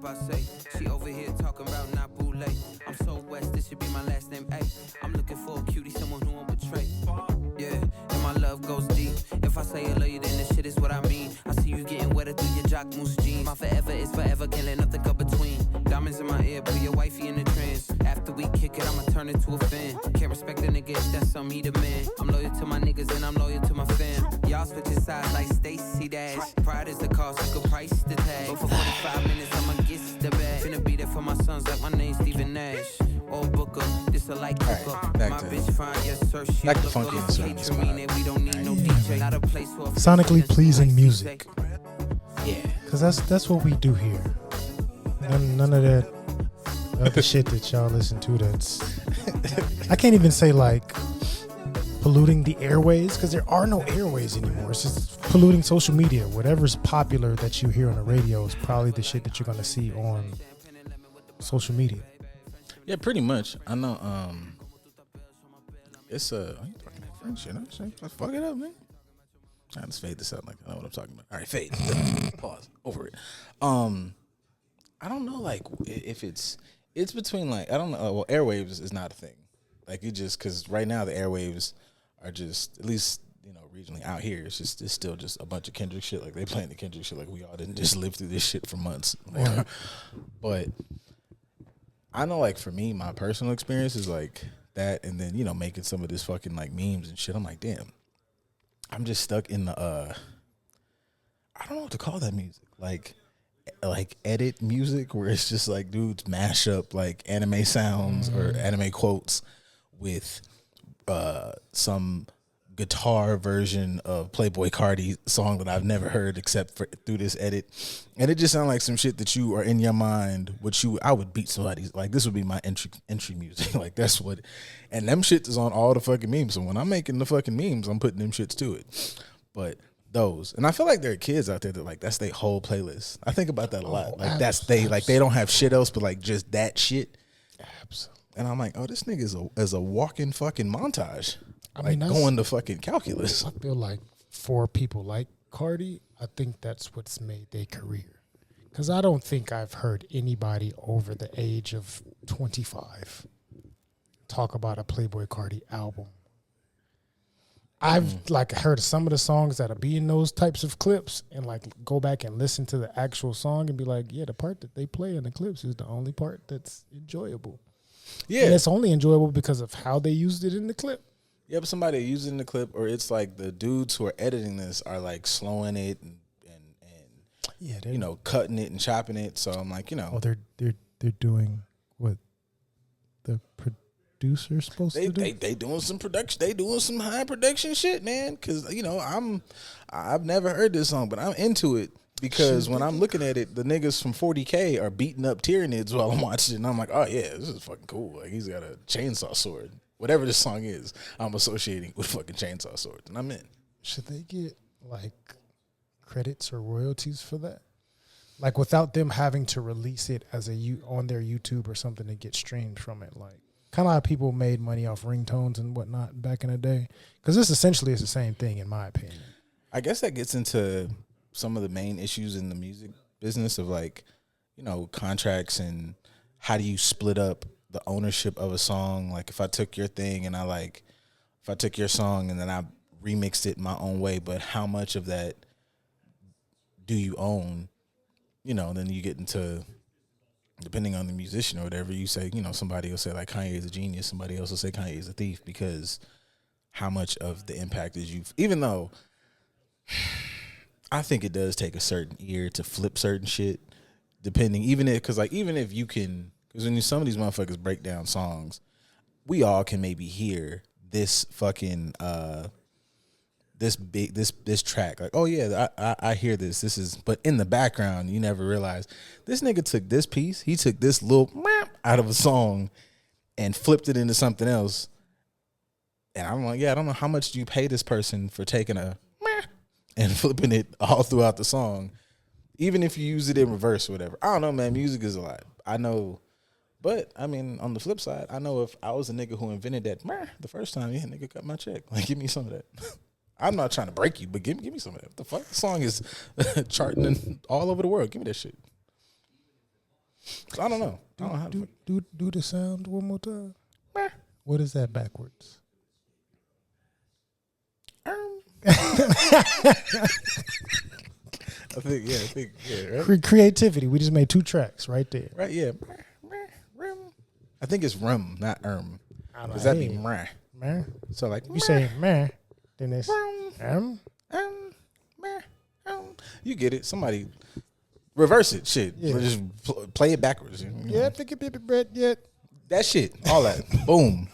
I say? She over here talking about not boule. I'm so west, this should be my last name. Ay, I'm looking for a cutie, someone who won't betray. Yeah, and my love goes deep. If I say I love you, then this shit is what I mean. I see you getting wetter through your jock moose jeans. My forever is forever, can't let nothing go between. Diamonds in my ear, put your wifey in the trance. After we kick it, I'ma turn into a fan. Can't respect a nigga if that's something he demand. I'm loyal to my niggas and I'm loyal to my fam. Y'all switching sides like Stacy Dash. Pride is the cost, you could price the tag. But for 45 minutes, I'ma get the bag. Finna be there for my sons like my name's Stephen Nash. Old Booker, this a like Right, back to funky and soul. Sonically pleasing music. Yeah. Because that's what we do here. None of that other shit that y'all listen to that's... I can't even say like polluting the airways, because there are no airways anymore. It's just polluting social media. Whatever's popular that you hear on the radio is probably the shit that you're going to see on social media. Yeah, pretty much. I know. It's you talking that French shit? Let's fuck it up, man. I just fade this out like I know what I'm talking about. All right, fade. Pause. Over it. I don't know, like if it's between like I don't know. Well, airwaves is not a thing. Like you just because right now the airwaves are just at least regionally out here. It's still just a bunch of Kendrick shit. Like they playing the Kendrick shit. Like we all didn't just live through this shit for months. Like, but I know, like for me, my personal experience is like that, and then making some of this fucking like memes and shit. I'm like, damn, I'm just stuck in the I don't know what to call that music. Like edit music where it's just like dudes mash up like anime sounds or anime quotes with some guitar version of Playboi Carti song that I've never heard except for through this edit, and it just sounds like some shit that you are in your mind. I would beat somebody's like this would be my entry music. Like that's what, and them shit is on all the fucking memes. So when I'm making the fucking memes, I'm putting them shits to it. But those, and I feel like there are kids out there that like that's their whole playlist. I think about that a lot. Like that's they don't have shit else but like just that shit. Absolutely. And I'm like, oh, this nigga is a walking fucking montage. I mean, going to fucking calculus. I feel like for people like Cardi, I think that's what's made their career. Because I don't think I've heard anybody over the age of 25 talk about a Playboi Carti album. I've like heard some of the songs that'll be in those types of clips and like go back and listen to the actual song and be like, yeah, the part that they play in the clips is the only part that's enjoyable. Yeah. And it's only enjoyable because of how they used it in the clip. Yeah, but somebody using the clip, or it's like the dudes who are editing this are like slowing it and cutting it and chopping it. So I'm like, oh, they're doing what the producer's supposed to do. They doing some production. They doing some high production shit, man. Because I've never heard this song, but I'm into it because when I'm looking at it, the niggas from 40K are beating up Tyranids while I'm watching it, and I'm like, oh yeah, this is fucking cool. Like he's got a chainsaw sword. Whatever this song is, I'm associating with fucking chainsaw swords, and I'm in. Should they get like credits or royalties for that? Like without them having to release it as on their YouTube or something to get streamed from it, like kind of how people made money off ringtones and whatnot back in the day. Because this essentially is the same thing, in my opinion. I guess that gets into some of the main issues in the music business of like, contracts and how do you split up the ownership of a song. Like if I took your thing and if I took your song and then I remixed it my own way, but how much of that do you own? Then you get into, depending on the musician or whatever, you say, somebody will say like Kanye is a genius. Somebody else will say Kanye is a thief, because how much of the impact is even though I think it does take a certain ear to flip certain shit, depending, even if you can, because when some of these motherfuckers break down songs, we all can maybe hear this fucking this track. Like, oh yeah, I hear this. This is, but in the background, you never realize this nigga took this piece. He took this little out of a song and flipped it into something else. And I'm like, yeah, I don't know how much do you pay this person for taking a and flipping it all throughout the song, even if you use it in reverse or whatever. I don't know, man. Music is a lot. I know. But, I mean, on the flip side, I know if I was a nigga who invented that the first time, yeah, nigga, cut my check. Like, give me some of that. I'm not trying to break you, but give me some of that. What the fuck? The song is charting all over the world. Give me that shit. So I don't know. I don't know how to Do the sound one more time. What is that backwards? I think, right? Creativity. We just made 2 tracks right there. Right, yeah. I think it's not Does that be meh? Meh. So like You say meh, then it's you get it. Somebody reverse it. Shit. Yeah. Just play it backwards. Yeah, pick it, bread, yeah. That shit. All that. Boom.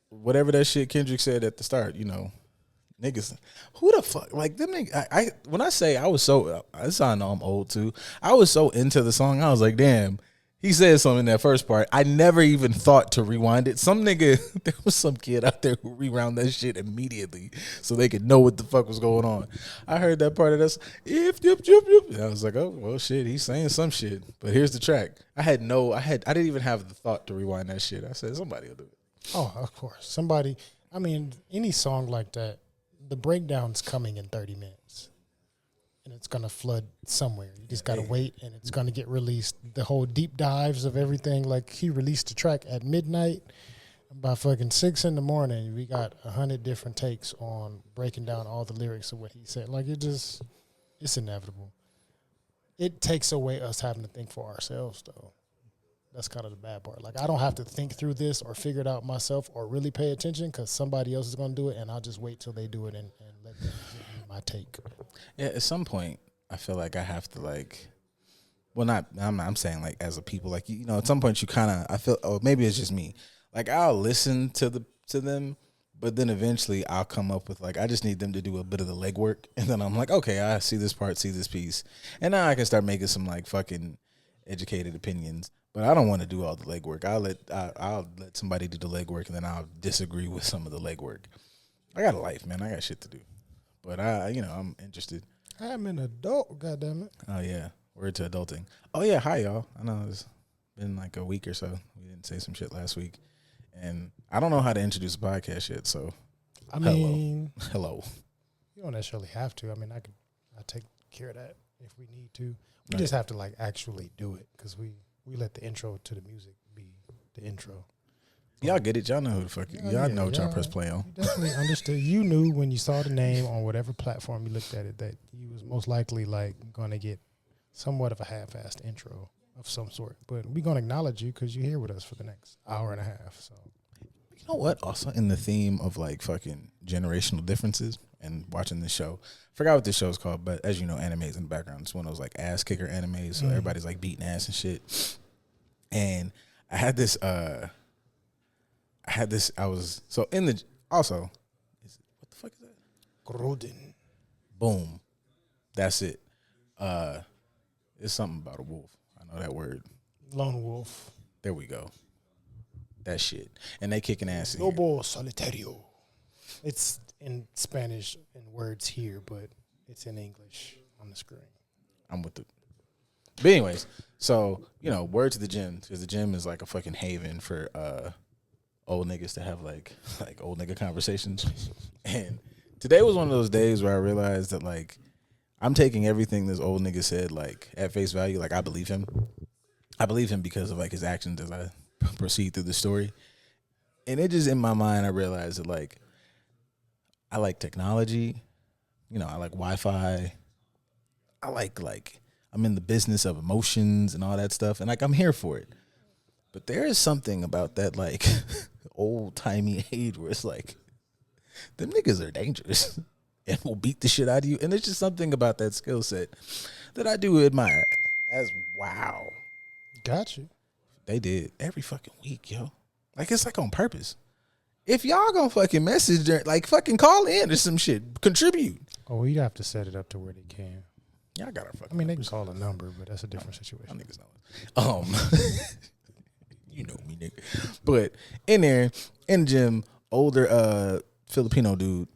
Whatever that shit Kendrick said at the start, niggas, who the fuck, like them niggas, I when I say I was so, I know I'm old too, I was so into the song, I was like, damn, he said something in that first part, I never even thought to rewind it. Some nigga, there was some kid out there who rewound that shit immediately so they could know what the fuck was going on. I heard that part of this, and I was like, oh, well shit, he's saying some shit, but here's the track. I didn't even have the thought to rewind that shit. I said, somebody will do it. Oh, of course. Somebody, I mean, any song like that, the breakdown's coming in 30 minutes. And it's going to flood somewhere. You just got to wait, and it's going to get released. The whole deep dives of everything, like he released the track at midnight. By fucking 6 in the morning, we got 100 different takes on breaking down all the lyrics of what he said. Like, it's inevitable. It takes away us having to think for ourselves, though. That's kind of the bad part. Like, I don't have to think through this or figure it out myself or really pay attention because somebody else is going to do it, and I'll just wait till they do it and let them give me my take. Yeah, at some point, I feel like I have to, like, well, not, I'm saying, like, as a people, like, at some point you kind of, I feel, oh, maybe it's just me. Like, I'll listen to them, but then eventually I'll come up with, like, I just need them to do a bit of the legwork, and then I'm like, okay, I see this part, see this piece, and now I can start making some, like, fucking educated opinions. But I don't want to do all the legwork. I'll let somebody do the legwork, and then I'll disagree with some of the legwork. I got a life, man. I got shit to do. But I'm interested. I'm an adult, goddammit. Oh yeah, word to adulting. Oh yeah, hi y'all. I know it's been like a week or so. We didn't say some shit last week, and I don't know how to introduce a podcast yet. So, mean, hello. You don't necessarily have to. I mean, I take care of that if we need to. We just have to like actually do it because we let the intro to the music be the intro. Y'all get it. Y'all know who the fuck. Y'all know what y'all press play on. You definitely understood. You knew when you saw the name on whatever platform you looked at it that you was most likely like going to get somewhat of a half-assed intro of some sort. But we're going to acknowledge you because you're here with us for the next hour and a half. So, you know what? Also, in the theme of like fucking generational differences and watching this show, forgot what this show is called, but as you know, anime's in the background. It's one of those like ass kicker animes, so everybody's like beating ass and shit. And I had this. I was so in the also. What the fuck is that? Groden. Boom. That's it. It's something about a wolf. I know that word. Lone wolf. There we go. That shit. And they kicking ass in Lobo solitario. It's in Spanish in words here, but it's in English on the screen. I'm with it. But anyways, so, word to the gym, because the gym is like a fucking haven for old niggas to have like old nigga conversations. And today was one of those days where I realized that like I'm taking everything this old nigga said like at face value. Like I believe him. I believe him because of like his actions as I proceed through the story. And it just in my mind I realized that like I like technology. I like Wi-Fi. I like I'm in the business of emotions and all that stuff, and like I'm here for it. But there is something about that like old timey age where it's like them niggas are dangerous and will beat the shit out of you. And there's just something about that skill set that I do admire. As wow, Got you. they did every fucking week, yo. Like it's like on purpose. If y'all gonna fucking message, like fucking call in or some shit, contribute. Oh, you'd have to set it up to where they can. Y'all got our fucking. I mean, they can call a number, but that's a different situation. Y'all niggas know it. You know me, nigga. But in there, in the gym, older Filipino dude,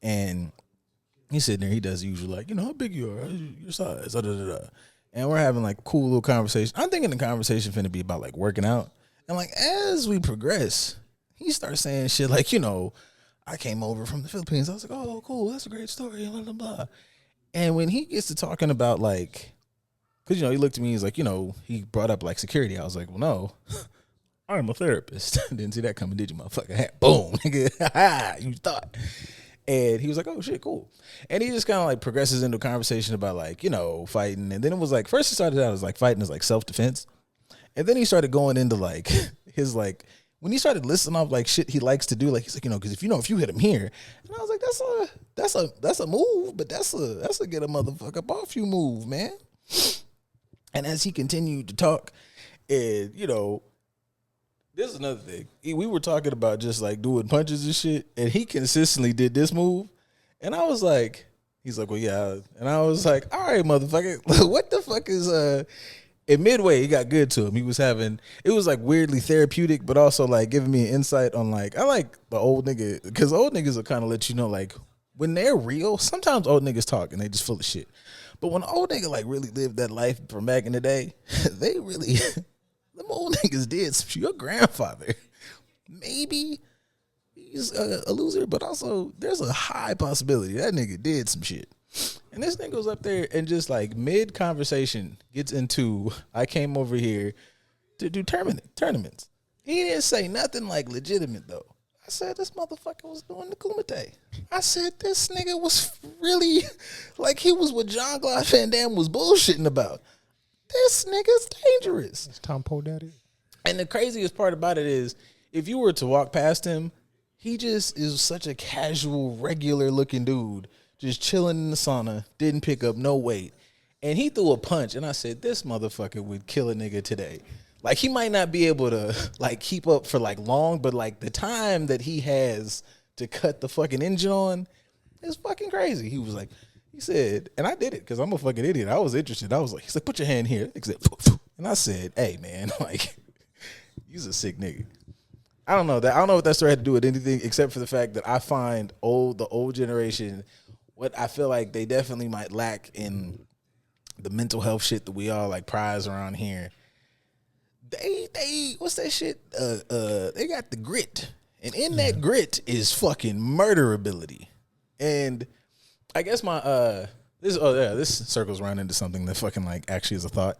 and he's sitting there, he does the usual, like, how big you are, your size, da, da, da, da. And we're having like cool little conversation. I'm thinking the conversation finna be about like working out. And like as we progress, he starts saying shit like, I came over from the Philippines. I was like, oh, cool, that's a great story, blah, blah, blah. And when he gets to talking about like because, he looked at me, he's like, he brought up like security. I was like, well, no, I'm a therapist. Didn't see that coming, did you, motherfucker? Boom, nigga. You thought. And he was like, oh, shit, cool. And he just kind of like progresses into a conversation about like, fighting. And then it was like, first it started out as like fighting as like self-defense. And then he started going into like his like, when he started listing off like shit he likes to do, like he's like, because if you hit him here, and I was like, that's a move, but that's a get a motherfucker up off you move, man. And as he continued to talk, and this is another thing. We were talking about just like doing punches and shit, and he consistently did this move, and I was like, he's like, well, yeah, and I was like, all right, motherfucker, what the fuck is And midway, it got good to him. It was like weirdly therapeutic, but also like giving me an insight on like, I like the old nigga, because old niggas will kind of let you know like when they're real, sometimes old niggas talk and they just full of shit. But when an old nigga like really lived that life from back in the day, they really, them old niggas did some shit. Your grandfather, maybe he's a loser, but also there's a high possibility that nigga did some shit. And this nigga goes up there and just like mid conversation gets into, I came over here to do tournaments. He didn't say nothing like legitimate though. I said this motherfucker was doing the Kumite. I said this nigga was really like he was what Jean-Claude Van Damme was bullshitting about. This nigga's dangerous. It's Tom Podaddy. And the craziest part about it is if you were to walk past him, he just is such a casual, regular looking dude. Just chilling in the sauna, didn't pick up no weight. And he threw a punch, and I said, this motherfucker would kill a nigga today. Like, he might not be able to, like, keep up for, like, long, but, like, the time that he has to cut the fucking engine on is fucking crazy. He was like, he said, and I did it because I'm a fucking idiot. I was interested. I was like, he's like, put your hand here. He said, and I said, hey, man, like, you's a sick nigga. I don't know what that story had to do with anything except for the fact that I find the old generation, what I feel like they definitely might lack in the mental health shit that we all like prize around here. They what's that shit? They got the grit, and in that grit is fucking murderability. And I guess this circles around into something that fucking like actually is a thought.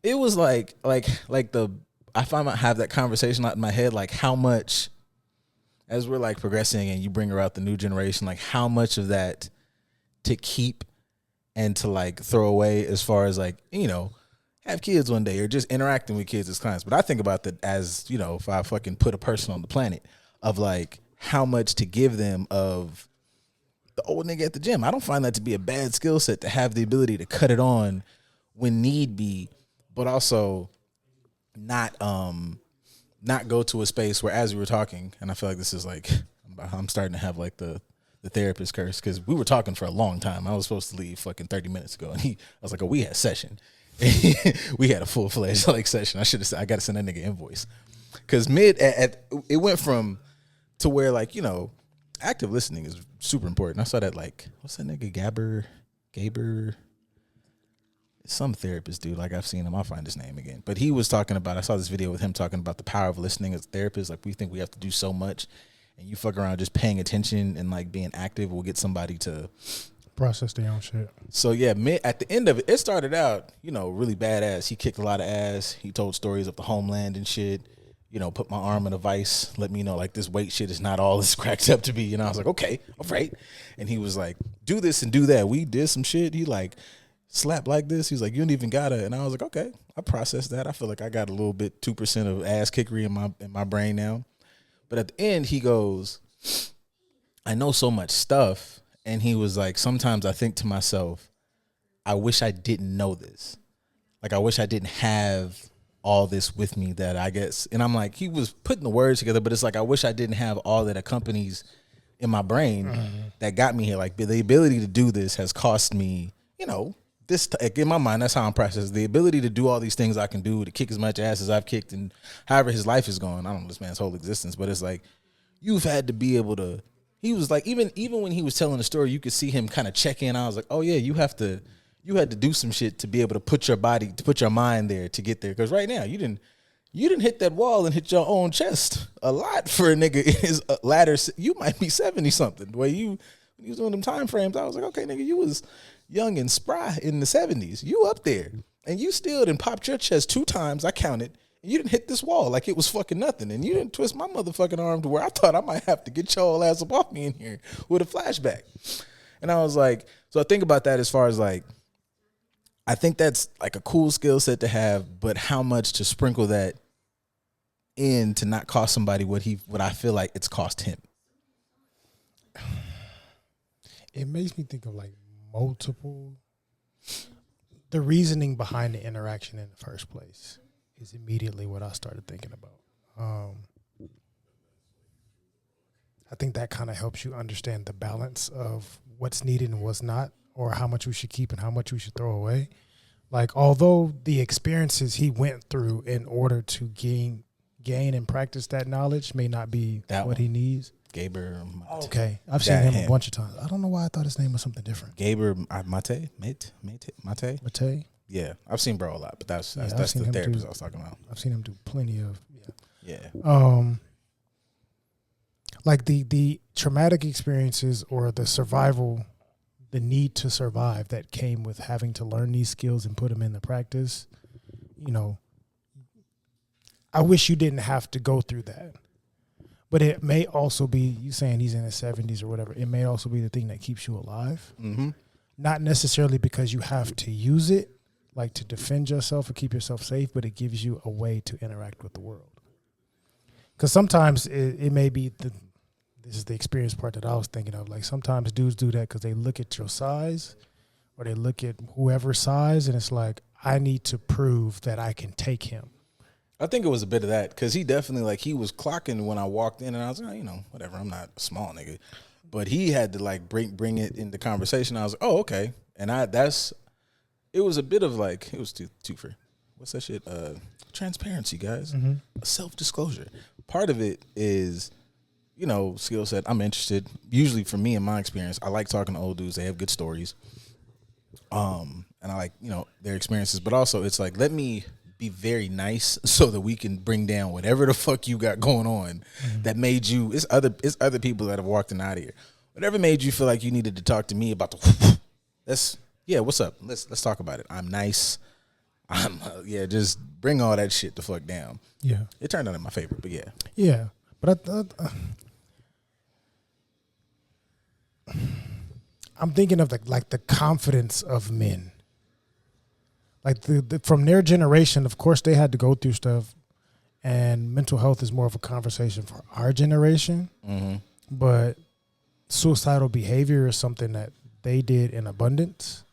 It was like I find I have that conversation out in my head, like how much as we're like progressing and you bring about the new generation, like how much of that to keep and to like throw away as far as like, have kids one day or just interacting with kids as clients. But I think about that as, if I fucking put a person on the planet of like how much to give them of the old nigga at the gym. I don't find that to be a bad skill set to have the ability to cut it on when need be, but also not go to a space where as we were talking, and I feel like this is like, I'm starting to have like the therapist curse because we were talking for a long time. I was supposed to leave fucking 30 minutes ago, and I was like, oh, we had session. We had a full-fledged like session. I got to send that nigga invoice because it went from to where like active listening is super important. I saw that like what's that nigga Gaber, some therapist dude. Like I've seen him. I'll find his name again. But he was talking about. I saw this video with him talking about the power of listening as a therapist. Like we think we have to do so much. And you fuck around just paying attention and like being active will get somebody to process their own shit. So yeah, at the end of it started out, really badass. He kicked a lot of ass. He told stories of the homeland and shit. Put my arm in a vice, let me know like this weight shit is not all it's cracked up to be. I was like, okay, all right. And he was like, do this and do that. We did some shit. He like slapped like this. He's like, you don't even gotta. And I was like, okay, I processed that. I feel like I got a little bit 2% of ass kickery in my brain now. But at the end, he goes, I know so much stuff. And he was like, sometimes I think to myself, I wish I didn't know this. Like, I wish I didn't have all this with me that I guess. And I'm like, he was putting the words together, but it's like, I wish I didn't have all that accompanies in my brain that got me here. Like, the ability to do this has cost me, in my mind, that's how I'm processing. The ability to do all these things I can do, to kick as much ass as I've kicked, and however his life is going. I don't know this man's whole existence, but it's like you've had to be able to. He was like, even when he was telling the story, you could see him kind of check in. I was like, oh yeah, you had to do some shit to be able to put your mind there to get there. Because right now you didn't hit that wall and hit your own chest a lot for a nigga in his ladder. You might be 70 something. When you was doing them time frames, I was like, okay, nigga, you was young and spry in the 70s. You up there. and you still done popped your chest 2 times. I counted. And you didn't hit this wall like it was fucking nothing. And you didn't twist my motherfucking arm to where I thought I might have to get your whole ass up off me in here with a flashback. And I was like, so I think about that as far as like, I think that's like a cool skill set to have, but how much to sprinkle that in to not cost somebody what I feel like it's cost him. It makes me think of like the reasoning behind the interaction in the first place is immediately what I started thinking about. I think that kind of helps you understand the balance of what's needed and what's not, or how much we should keep and how much we should throw away. Like, although the experiences he went through in order to gain and practice that knowledge may not be what he needs. Gaber. Okay. I've seen him a bunch of times. I don't know why I thought his name was something different. Gaber Mate. Yeah, I've seen bro a lot, but that's the therapist I was talking about. I've seen him do plenty of yeah. Like the traumatic experiences or the survival, the need to survive that came with having to learn these skills and put them into practice. You know, I wish you didn't have to go through that. But it may also be, you saying he's in his 70s or whatever, it may also be the thing that keeps you alive. Mm-hmm. Not necessarily because you have to use it, like to defend yourself or keep yourself safe, but it gives you a way to interact with the world. Because sometimes it may be, this is the experience part that I was thinking of, like sometimes dudes do that because they look at your size or they look at whoever's size and it's like, I need to prove that I can take him. I think it was a bit of that because he definitely, like, he was clocking when I walked in and I was like, whatever, I'm not a small nigga. But he had to, like, bring it into conversation. I was like, oh, okay. And it was a bit of, like, it was too free. What's that shit? Transparency, guys. Mm-hmm. Self-disclosure. Part of it is, skill set. I'm interested. Usually for me, in my experience, I like talking to old dudes. They have good stories. And I like, their experiences. But also, it's like, let me be very nice so that we can bring down whatever the fuck you got going on that made you. It's other people that have walked in out of here. Whatever made you feel like you needed to talk to me about what's up? Let's talk about it. I'm nice. Just bring all that shit the fuck down. Yeah, it turned out in my favor, but yeah. Yeah, but I'm thinking of the confidence of men. Like from their generation, of course, they had to go through stuff, and mental health is more of a conversation for our generation. Mm-hmm. But suicidal behavior is something that they did in abundance.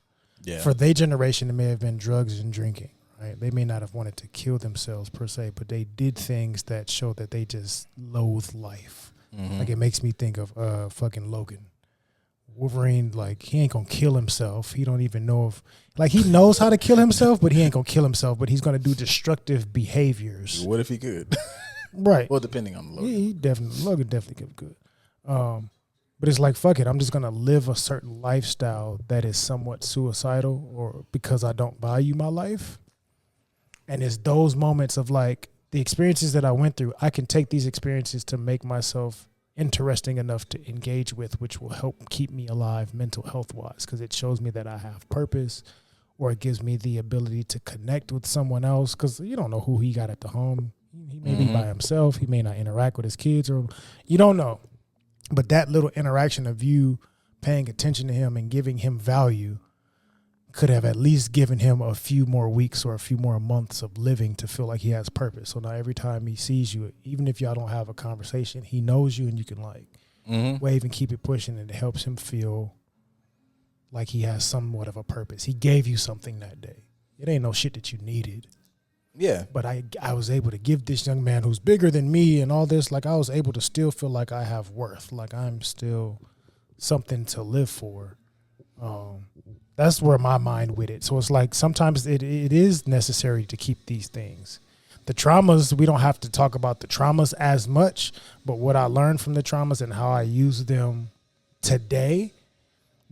Yeah. For their generation, it may have been drugs and drinking. Right? They may not have wanted to kill themselves per se, but they did things that show that they just loathe life. Mm-hmm. Like it makes me think of fucking Logan. Wolverine, like, he ain't gonna kill himself. He don't even know if, like, he knows how to kill himself, but he ain't gonna kill himself, but he's gonna do destructive behaviors. What if he could? Right. Well, depending on Logan. Logan definitely could. But it's like, fuck it, I'm just gonna live a certain lifestyle that is somewhat suicidal or because I don't value my life. And it's those moments of like the experiences that I went through, I can take these experiences to make myself interesting enough to engage with, which will help keep me alive mental health wise, because it shows me that I have purpose, or it gives me the ability to connect with someone else, because you don't know who he got at the home. He may be by himself. He may not interact with his kids, or you don't know. But that little interaction of you paying attention to him and giving him value could have at least given him a few more weeks or a few more months of living to feel like he has purpose. So now every time he sees you, even if y'all don't have a conversation, he knows you and you can like wave and keep it pushing, and it helps him feel like he has somewhat of a purpose. He gave you something that day. It ain't no shit that you needed. Yeah. But I was able to give this young man who's bigger than me and all this, like I was able to still feel like I have worth, like I'm still something to live for. That's where my mind with it. So it's like sometimes it is necessary to keep these things. The traumas, we don't have to talk about the traumas as much, but what I learned from the traumas and how I use them today,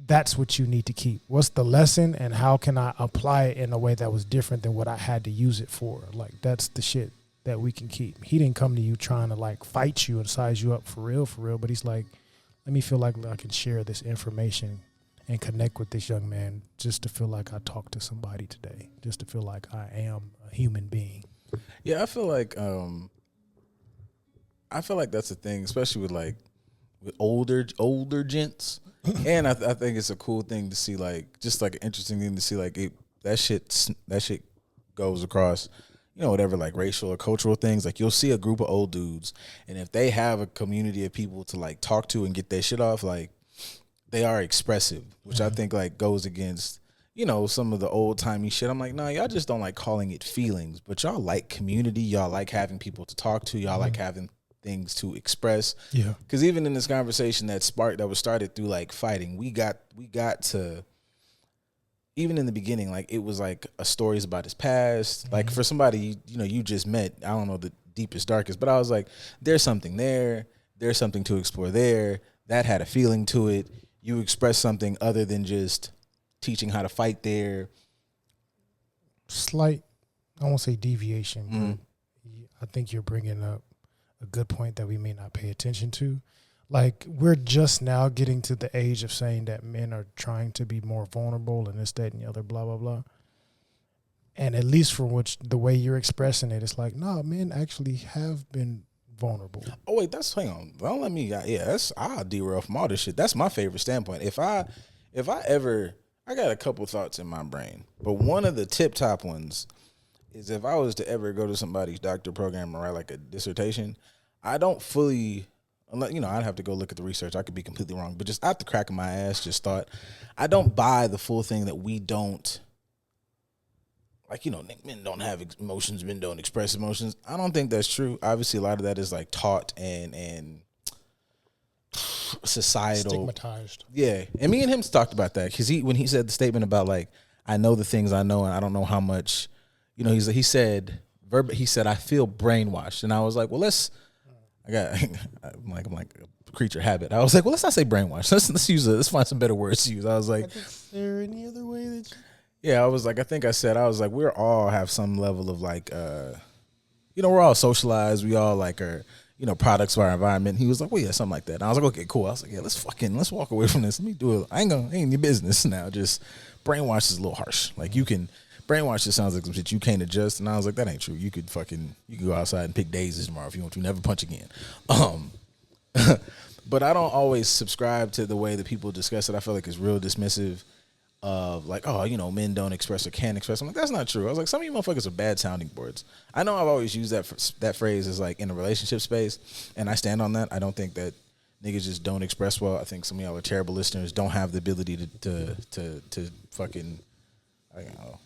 that's what you need to keep. What's the lesson and how can I apply it in a way that was different than what I had to use it for? Like, that's the shit that we can keep. He didn't come to you trying to like fight you and size you up for real, but he's like, let me feel like I can share this information and connect with this young man just to feel like I talked to somebody today, just to feel like I am a human being. Yeah, I feel like that's a thing, especially with older gents. And I think it's a cool thing to see, like, just like an interesting thing to see, like, that shit goes across, whatever, like, racial or cultural things. Like, you'll see a group of old dudes, and if they have a community of people to, like, talk to and get their shit off, like, they are expressive, which I think, like, goes against, some of the old timey shit. I'm like, nah, y'all just don't like calling it feelings, but y'all like community. Y'all like having people to talk to. Y'all like having things to express. Yeah. Because even in this conversation that was started through, like, fighting, we got to, even in the beginning, like, it was like a stories about his past. Like, for somebody, you just met, I don't know the deepest, darkest, but I was like, there's something there. There's something to explore there. That had a feeling to it. You express something other than just teaching how to fight there. Slight, I won't say deviation, but I think you're bringing up a good point that we may not pay attention to. Like, we're just now getting to the age of saying that men are trying to be more vulnerable and this, that, and the other, blah, blah, blah. And at least for the way you're expressing it, it's like, no, men actually have been vulnerable. Oh, wait, hang on. Don't let me, I'll derail from all this shit. That's my favorite standpoint. If I got a couple thoughts in my brain, but one of the tip top ones is if I was to ever go to somebody's doctor program and write like a dissertation, I don't fully, I'd have to go look at the research. I could be completely wrong, but just out the crack of my ass, just thought, I don't buy the full thing that we don't, like, men don't have emotions, men don't express emotions. I don't think that's true. Obviously, a lot of that is like taught and societal, stigmatized. Yeah, and me and him talked about that because when he said the statement about, like, I know the things I know and I don't know how much, he said I feel brainwashed, and I was like, well, I'm like a creature habit. I was like, well, let's not say brainwashed. Let's find some better words to use. I was like, is there any other way that you? Yeah, I was like, we're all have some level of, like, we're all socialized. We all, like, are, products of our environment. He was like, well, yeah, something like that. And I was like, okay, cool. I was like, yeah, let's walk away from this. Let me do it. Ain't your business now. Just brainwash is a little harsh. Like, you can, brainwash just sounds like some shit you can't adjust. And I was like, that ain't true. You could go outside and pick daisies tomorrow if you want to. Never punch again. But I don't always subscribe to the way that people discuss it. I feel like it's real dismissive of, like, oh, men don't express or can't express. I'm like, that's not true. I was like, some of you motherfuckers are bad sounding boards. I know I've always used that phrase as, like, in a relationship space, and I stand on that. I don't think that niggas just don't express well. I think some of y'all are terrible listeners, don't have the ability to fucking, I don't know,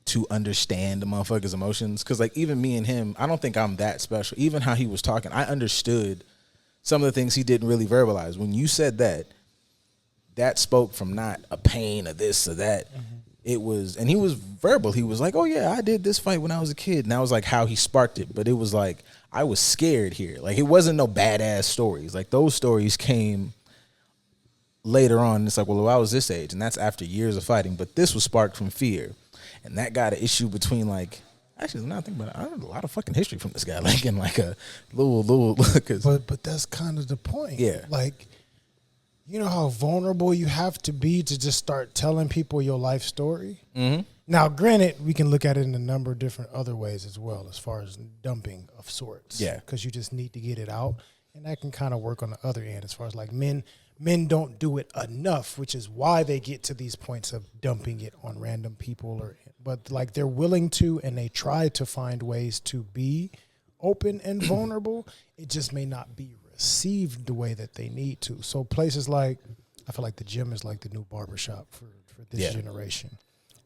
to understand the motherfucker's emotions. Because, like, even me and him, I don't think I'm that special. Even how he was talking, I understood some of the things he didn't really verbalize. When you said that spoke from not a pain or this or that. It was, and he was verbal. He was like, oh yeah, I did this fight when I was a kid. And that was like how he sparked it. But it was like, I was scared here. Like, it wasn't no badass stories. Like, those stories came later on. It's like, well, I was this age, and that's after years of fighting. But this was sparked from fear. And that got an issue between, like, actually, now I think about it, I heard a lot of fucking history from this guy. Like, in like a little, cause, but that's kind of the point. Yeah. Like, you know how vulnerable you have to be to just start telling people your life story? Mm-hmm. Now, granted, we can look at it in a number of different other ways as well, as far as dumping of sorts. Yeah. Because you just need to get it out. And that can kind of work on the other end as far as, like, men don't do it enough, which is why they get to these points of dumping it on random people. But, like, they're willing to, and they try to find ways to be open and vulnerable. It just may not be received the way that they need to. So places like, I feel like the gym is like the new barbershop for this generation.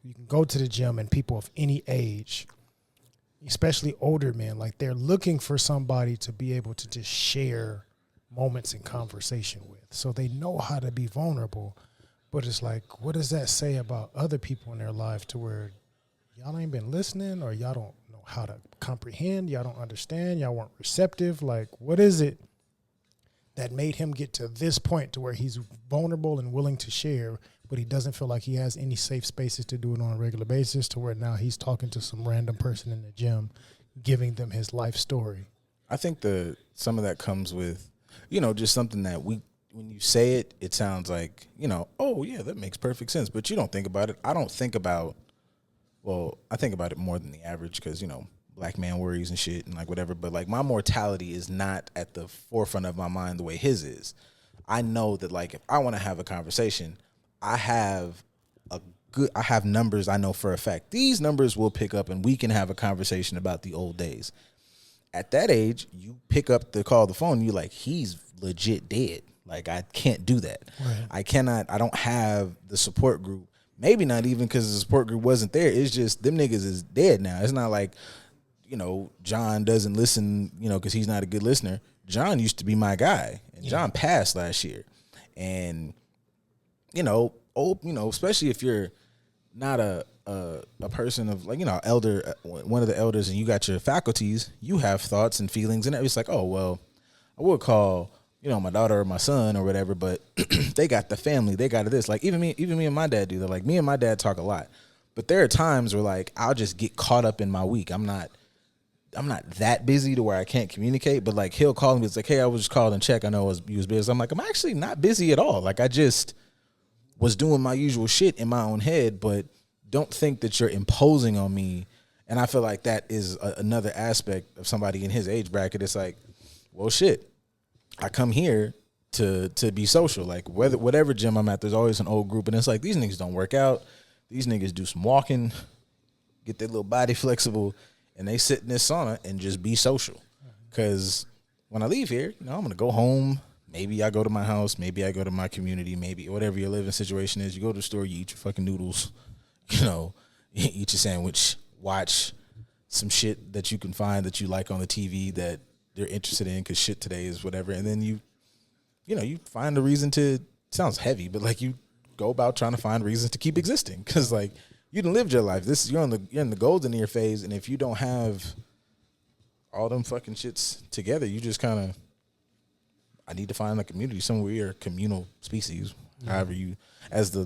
You can go to the gym and people of any age, especially older men, like, they're looking for somebody to be able to just share moments in conversation with. So they know how to be vulnerable, but it's like, what does that say about other people in their life to where y'all ain't been listening, or y'all don't know how to comprehend, y'all don't understand, y'all weren't receptive? Like, what is it that made him get to this point to where he's vulnerable and willing to share, but he doesn't feel like he has any safe spaces to do it on a regular basis, to where now he's talking to some random person in the gym, giving them his life story? I think some of that comes with, just something that we you say it, it sounds like, oh yeah, that makes perfect sense. But you don't think about it. I don't think about. Well, I think about it more than the average because black man worries and shit and like whatever. But like my mortality is not at the forefront of my mind the way his is. I know that like if I want to have a conversation, I have numbers I know for a fact. These numbers will pick up and we can have a conversation about the old days. At that age, you pick up the call, the phone, you're like, he's legit dead. Like, I can't do that. Right. I don't have the support group. Maybe not even because the support group wasn't there. It's just them niggas is dead now. It's not like, John doesn't listen, because he's not a good listener. John used to be my guy. And John passed last year. And, especially if you're not a person of like, elder, one of the elders, and you got your faculties, you have thoughts and feelings, and it's like, oh, well, I would call, my daughter or my son or whatever, but they got the family, they got this. Like even me and my dad do that. Like me and my dad talk a lot, but there are times where like, I'll just get caught up in my week. I'm not that busy to where I can't communicate, but like he'll call me. It's like, hey, I was just calling and check. I know you was busy. I'm like, I'm actually not busy at all. Like I just was doing my usual shit in my own head, but don't think that you're imposing on me. And I feel like that is another aspect of somebody in his age bracket. It's like, well, shit, I come here to be social. Like whatever gym I'm at, there's always an old group. And it's like, these niggas don't work out. These niggas do some walking, get their little body flexible, and they sit in this sauna and just be social. Because when I leave here, I'm going to go home. Maybe I go to my house. Maybe I go to my community. Maybe whatever your living situation is, you go to the store, you eat your fucking noodles, you eat your sandwich, watch some shit that you can find that you like on the TV that they're interested in because shit today is whatever. And then you find a reason to, it sounds heavy, but like you go about trying to find reasons to keep existing. Because like you done lived your life. You're in the golden year phase. And if you don't have all them fucking shits together, you just kind of, I need to find a community somewhere. We're a communal species. Mm-hmm. However you, as the,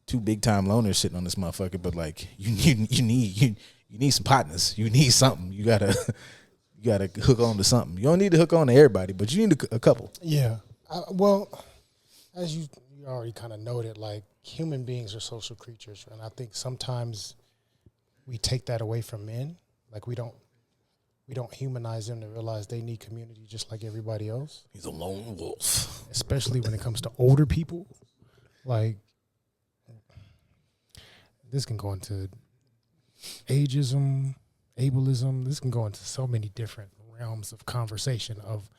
two big time loners sitting on this motherfucker, but like you need some partners. You need something. You gotta hook on to something. You don't need to hook on to everybody, but you need a couple. Yeah. Well, as you already kind of noted, like human beings are social creatures, and I think sometimes we take that away from men. Like we don't humanize them to realize they need community just like everybody else. He's a lone wolf. Especially when it comes to older people. Like, this can go into ageism, ableism. This can go into so many different realms of conversation of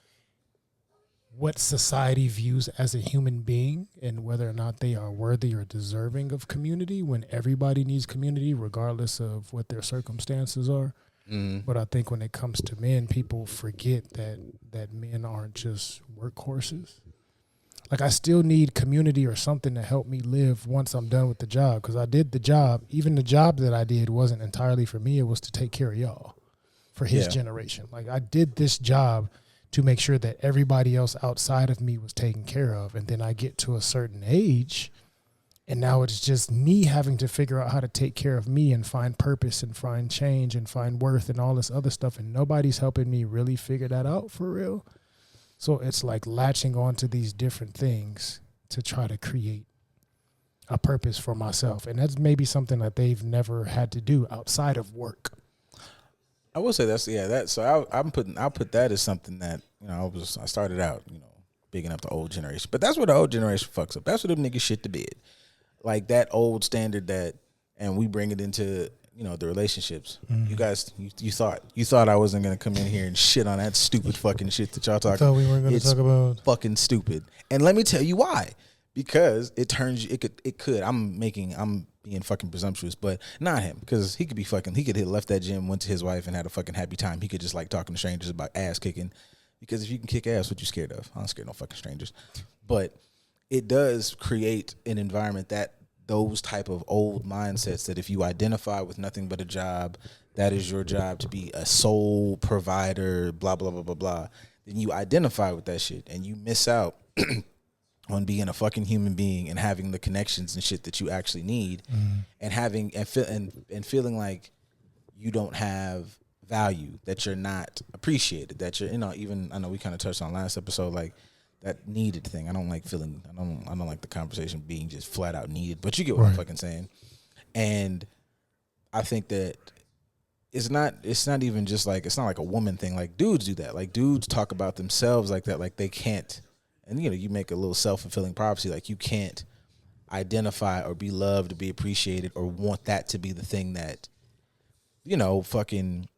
what society views as a human being and whether or not they are worthy or deserving of community when everybody needs community regardless of what their circumstances are. Mm-hmm. But I think when it comes to men, people forget that men aren't just workhorses. Like I still need community or something to help me live once I'm done with the job, because I did the job. Even the job that I did wasn't entirely for me. It was to take care of y'all for his generation. Like I did this job to make sure that everybody else outside of me was taken care of. And then I get to a certain age and now it's just me having to figure out how to take care of me and find purpose and find change and find worth and all this other stuff. And nobody's helping me really figure that out for real. So it's like latching onto these different things to try to create a purpose for myself. And that's maybe something that they've never had to do outside of work. I will say so I'll put that as something that, I started out, bigging up the old generation. But that's where the old generation fucks up. That's where them niggas shit the bed. Like that old standard and we bring it into, the relationships. Mm-hmm. You guys, you thought I wasn't going to come in here and shit on that stupid fucking shit that y'all talking about. I thought we weren't going to talk about. Fucking stupid. And let me tell you why. Because it could. I'm being fucking presumptuous, but not him. Because he could have left that gym, went to his wife and had a fucking happy time. He could just like talking to strangers about ass kicking. Because if you can kick ass, what you scared of? I'm not scared of no fucking strangers. But it does create an environment that those type of old mindsets that if you identify with nothing but a job, that is your job to be a sole provider, blah, blah, blah, blah, blah, then you identify with that shit and you miss out on being a fucking human being and having the connections and shit that you actually need and having and feeling like you don't have value, that you're not appreciated, that you're, even, I know we kind of touched on last episode, like that needed thing. I don't like feeling. I don't like the conversation being just flat out needed. But you get what I'm fucking saying. And I think that it's not even just like, it's not like a woman thing. Like dudes do that. Like dudes talk about themselves like that. Like they can't. And you make a little self-fulfilling prophecy. Like you can't identify or be loved or be appreciated or want that to be the thing that, fucking,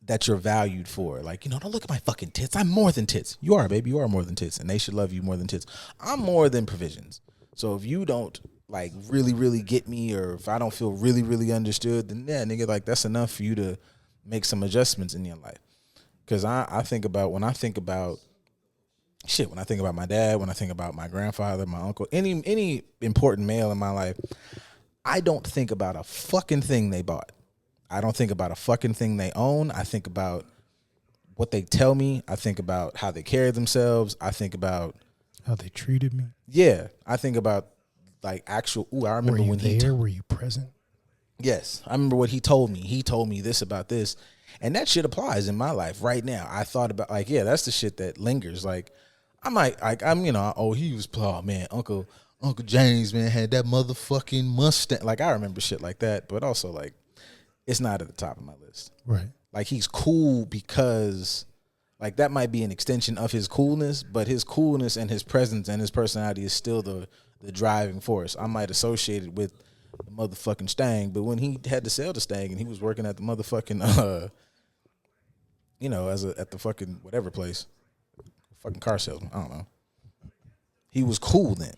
that you're valued for. Like, don't look at my fucking tits. I'm more than tits. You are, baby. You are more than tits. And they should love you more than tits. I'm more than provisions. So if you don't like really, really get me, or if I don't feel really, really understood, then yeah, nigga, like that's enough for you to make some adjustments in your life. Cause I think about, when I think about my dad, when I think about my grandfather, my uncle, any important male in my life, I don't think about a fucking thing they bought. I don't think about a fucking thing they own. I think about what they tell me. I think about how they carry themselves. I think about how they treated me. Yeah. I think about like actual, I remember when were you present? Yes. I remember what he told me. He told me this about this. And that shit applies in my life right now. I thought about like, yeah, that's the shit that lingers. Like, I'm like, he was, man, Uncle James, man, had that motherfucking Mustang. Like, I remember shit like that, but also like, it's not at the top of my list. Right. Like, he's cool because like that might be an extension of his coolness, but his coolness and his presence and his personality is still the driving force. I might associate it with the motherfucking Stang, but when he had to sell the Stang and he was working at the motherfucking, at the fucking whatever place, fucking car salesman, I don't know. He was cool then.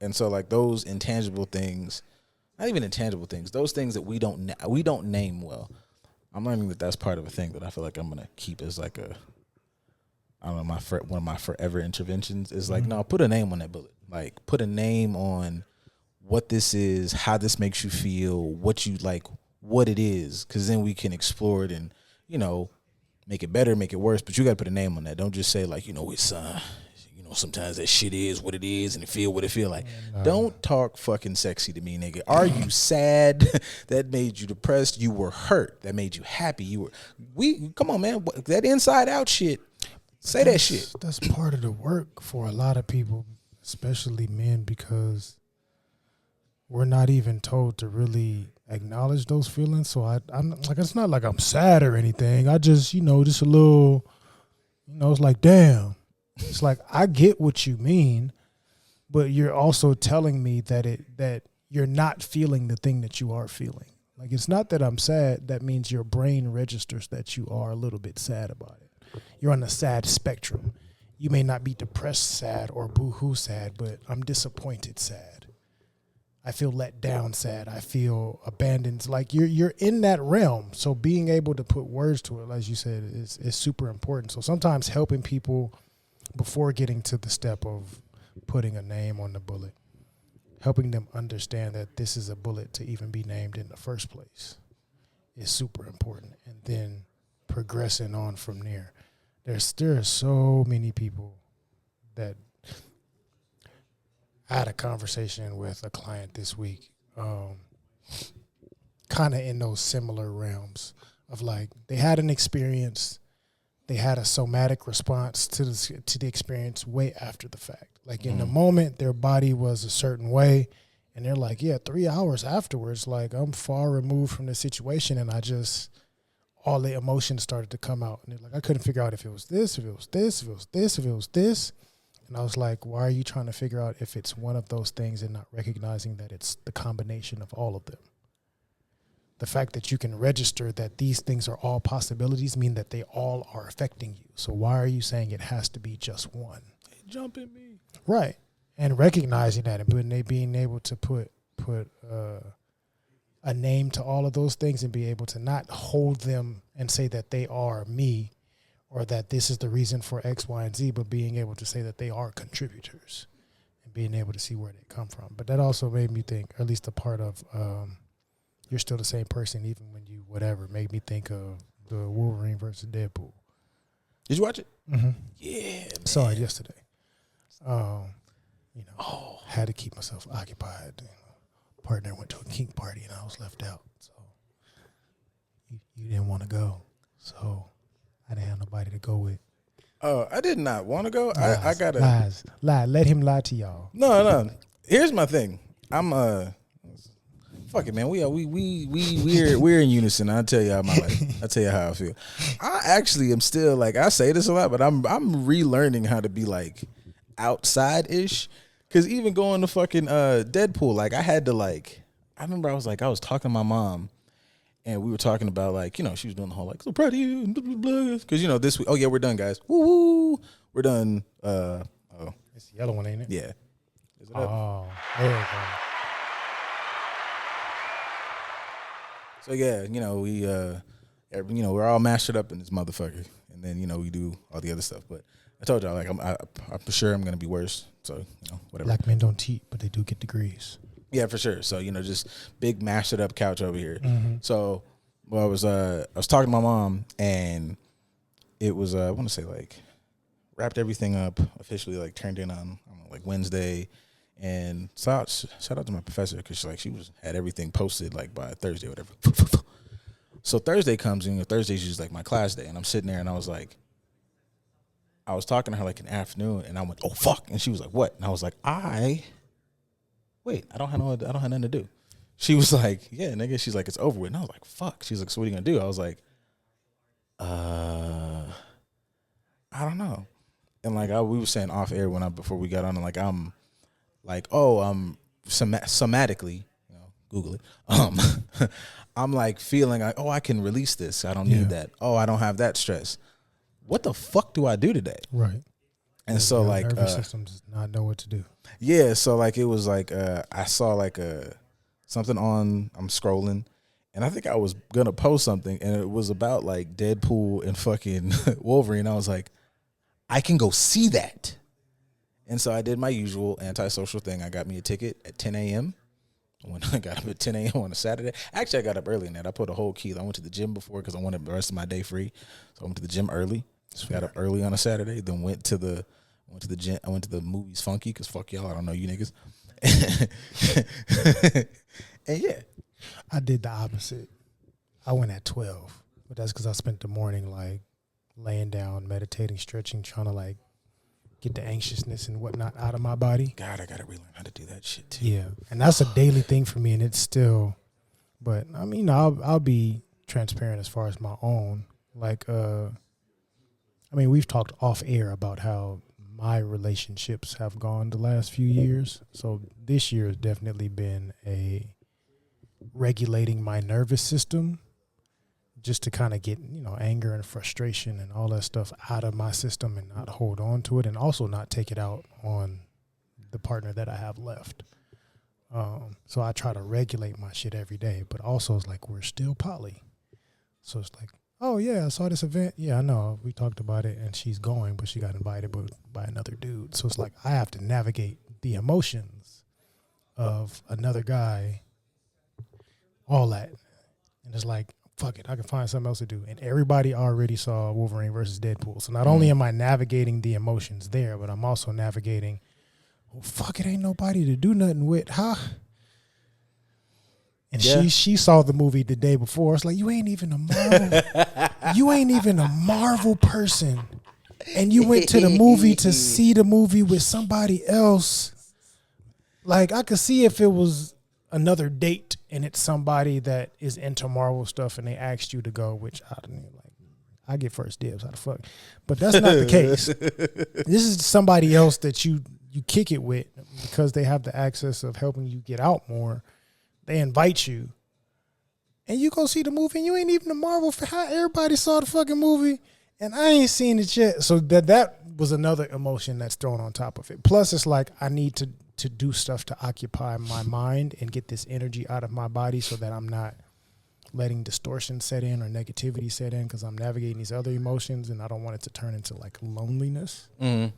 And so like those intangible things, not even intangible things, those things that we don't name well. I'm learning that that's part of a thing that I feel like I'm going to keep as like one of my forever interventions is like, no, put a name on that bullet. Like put a name on what this is, how this makes you feel, what you like, what it is. Cause then we can explore it and, make it better, make it worse, but you got to put a name on that. Don't just say like, it's, sometimes that shit is what it is and it feel what it feel like. Don't talk fucking sexy to me, nigga. Are you sad? That made you depressed. You were hurt. That made you happy. Come on, man. That inside out shit. Say that shit. That's part of the work for a lot of people, especially men, because we're not even told to really acknowledge those feelings. So I'm like, it's not like I'm sad or anything. I just, just a little, it's like, damn. It's like, I get what you mean, but you're also telling me that you're not feeling the thing that you are feeling. Like, it's not that I'm sad. That means your brain registers that you are a little bit sad about it. You're on the sad spectrum. You may not be depressed sad or boo-hoo sad, but I'm disappointed sad. I feel let down sad. I feel abandoned. Like you're in that realm. So being able to put words to it, as you said, is super important. So sometimes helping people before getting to the step of putting a name on the bullet, helping them understand that this is a bullet to even be named in the first place is super important. And then progressing on from there. There are so many people that I had a conversation with a client this week, kind of in those similar realms of like they had an experience, they had a somatic response to the experience way after the fact. Like in the moment, their body was a certain way, and they're like, yeah, 3 hours afterwards, like I'm far removed from the situation, and all the emotions started to come out. And they're like, I couldn't figure out if it was this, if it was this, if it was this, if it was this. And I was like, why are you trying to figure out if it's one of those things and not recognizing that it's the combination of all of them? The fact that you can register that these things are all possibilities mean that they all are affecting you. So why are you saying it has to be just one? Jump at me. Right. And recognizing that and being able to put a name to all of those things and be able to not hold them and say that they are me or that this is the reason for X, Y, and Z, but being able to say that they are contributors and being able to see where they come from. But that also made me think, or at least a part of you're still the same person even when you whatever, made me think of the Wolverine versus Deadpool. Did you watch it? Mm-hmm. Yeah, man. Saw it yesterday. Had to keep myself occupied. Partner went to a kink party and I was left out. So you didn't want to go. So I didn't have nobody to go with. Oh, I did not want to go. Lies, I gotta lie. Let him lie to y'all. No. Here's my thing. I'm fuck it, man. We're in unison. I'll tell y'all my life. I'll tell you how I feel. I actually am still like, I say this a lot, but I'm relearning how to be like outside ish. Cause even going to fucking Deadpool, like I had to like, I remember I was talking to my mom. And we were talking about like, she was doing the whole like, so proud of you, and blah, blah, blah. Cause this week, oh yeah, we're done, guys. Woo, we're done. It's the yellow one, ain't it? Yeah. Is it up? Oh, there we go. So yeah, we're all mastered up in this motherfucker, and then we do all the other stuff. But I told y'all like I'm for sure I'm gonna be worse. So whatever. Black men don't cheat, but they do get degrees. Yeah, for sure. So just big mastered up couch over here. Mm-hmm. So I was talking to my mom, and it was I want to say like wrapped everything up officially, like turned in on like Wednesday, and shout out to my professor because she had everything posted like by Thursday or whatever. So Thursday comes in. Thursday's usually like my class day, and I'm sitting there and I was talking to her like in the afternoon, and I went, oh fuck, and she was like, what? And I was like, wait, I don't have nothing to do. She was like, yeah, nigga. She's like, it's over with. And I was like, fuck. She's like, so what are you gonna do? I was like, I don't know. And like we were saying off air before we got on, and like I'm like, somatically, Google it. I'm like feeling like, I can release this. I don't need that. I don't have that stress. What the fuck do I do today? Right. And so your like nervous system does not know what to do. Yeah, so like it was like I saw like something on, I'm scrolling, and I think I was gonna post something, and it was about like Deadpool and fucking Wolverine. I was like, I can go see that. And so I did my usual antisocial thing. I got me a ticket at 10 a.m. when I got up at 10 a.m. on a Saturday. Actually, I got up early in that. I put a whole key. I went to the gym before because I wanted the rest of my day free. So I went to the gym early. So got up early on a Saturday, then went to the gym. I went to the movies funky because fuck y'all, I don't know you niggas. And yeah, I did the opposite. I went at 12, but that's because I spent the morning like laying down, meditating, stretching, trying to like get the anxiousness and whatnot out of my body. God, I gotta relearn how to do that shit too. Yeah, and that's a daily thing for me, and it's still. But I mean, I'll be transparent as far as my own. Like, I mean, we've talked off air about how my relationships have gone the last few years. So this year has definitely been a regulating my nervous system just to kind of get, anger and frustration and all that stuff out of my system and not hold on to it, and also not take it out on the partner that I have left. So I try to regulate my shit every day, but also it's like we're still poly. So it's like, oh yeah, I saw this event. Yeah, I know. We talked about it, and she's going, but she got invited by another dude. So it's like I have to navigate the emotions of another guy, all that. And it's like, fuck it, I can find something else to do. And everybody already saw Wolverine versus Deadpool. So not only am I navigating the emotions there, but I'm also navigating, fuck, it ain't nobody to do nothing with, huh? And she saw the movie the day before. It's like, you ain't even a Marvel person. And you went to the movie to see the movie with somebody else. Like, I could see if it was another date and it's somebody that is into Marvel stuff and they asked you to go, which I get first dibs. How the fuck? But that's not the case. This is somebody else that you kick it with because they have the access of helping you get out more. They invite you, and you go see the movie, and you ain't even a Marvel fan. How everybody saw the fucking movie, and I ain't seen it yet. So that was another emotion that's thrown on top of it. Plus, it's like I need to do stuff to occupy my mind and get this energy out of my body so that I'm not letting distortion set in or negativity set in because I'm navigating these other emotions, and I don't want it to turn into like loneliness. Mm-hmm.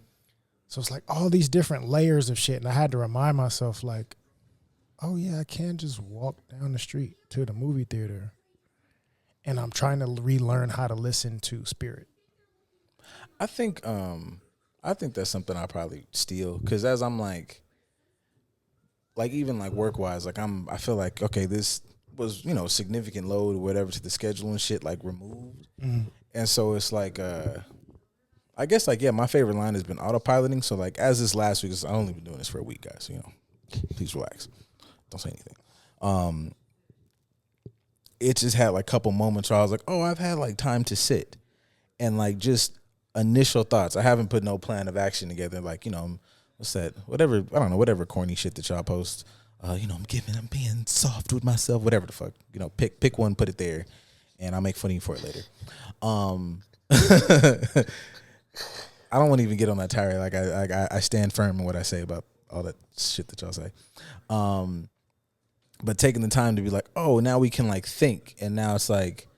So it's like all these different layers of shit, and I had to remind myself like, oh yeah, I can't just walk down the street to the movie theater. And I'm trying to relearn how to listen to spirit. I think that's something I probably steal because as I'm like even like work wise, like I feel like, okay, this was, a significant load or whatever to the schedule and shit like removed. Mm-hmm. And so it's like, I guess like my favorite line has been autopiloting. So like as this last week, I've only been doing this for a week, guys. So, please relax, don't say anything. It just had like a couple moments where I was like, oh, I've had like time to sit and like just initial thoughts. I haven't put no plan of action together. Like what's that? Whatever, I don't know. Whatever corny shit that y'all post. I'm being soft with myself. Whatever the fuck. Pick one, put it there, and I'll make fun of you for it later. I don't want to even get on that tirade. Like I stand firm in what I say about all that shit that y'all say. But taking the time to be like, oh, now we can like think, and now it's like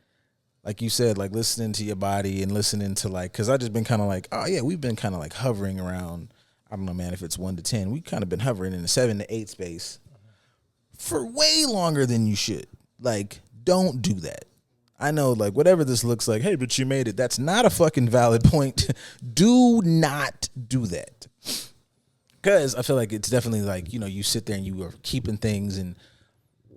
you said, like listening to your body and listening to like, because I just been kind of like, oh yeah, we've been kind of like hovering around. I don't know, man, if it's 1 to 10, we kind of been hovering in the 7 to 8 space for way longer than you should. Like, don't do that. I know, like, whatever this looks like, hey, but you made it. That's not a fucking valid point. Do not do that. Because I feel like it's definitely like, you sit there and you are keeping things and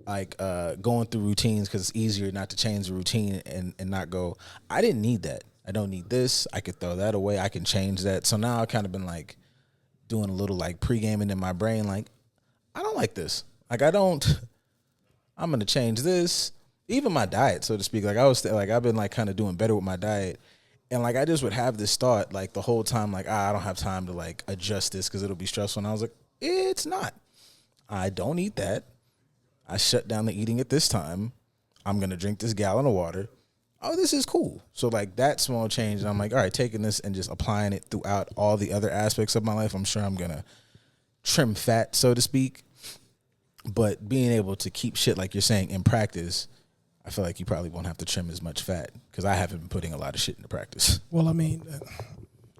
like going through routines because it's easier not to change the routine and not go, I didn't need that. I don't need this. I could throw that away. I can change that. So now I've kind of been like doing a little like pre-gaming in my brain. Like, I don't like this. Like, I'm going to change this. Even my diet, so to speak. Like I've been like kind of doing better with my diet. And like, I just would have this thought like the whole time, like, I don't have time to like adjust this because it'll be stressful. And I was like, it's not. I don't eat that. I shut down the eating at this time. I'm going to drink this gallon of water. Oh, this is cool. So like that small change. And I'm like, all right, taking this and just applying it throughout all the other aspects of my life. I'm sure I'm going to trim fat, so to speak. But being able to keep shit, like you're saying, in practice, I feel like you probably won't have to trim as much fat because I haven't been putting a lot of shit into practice. Well, I mean,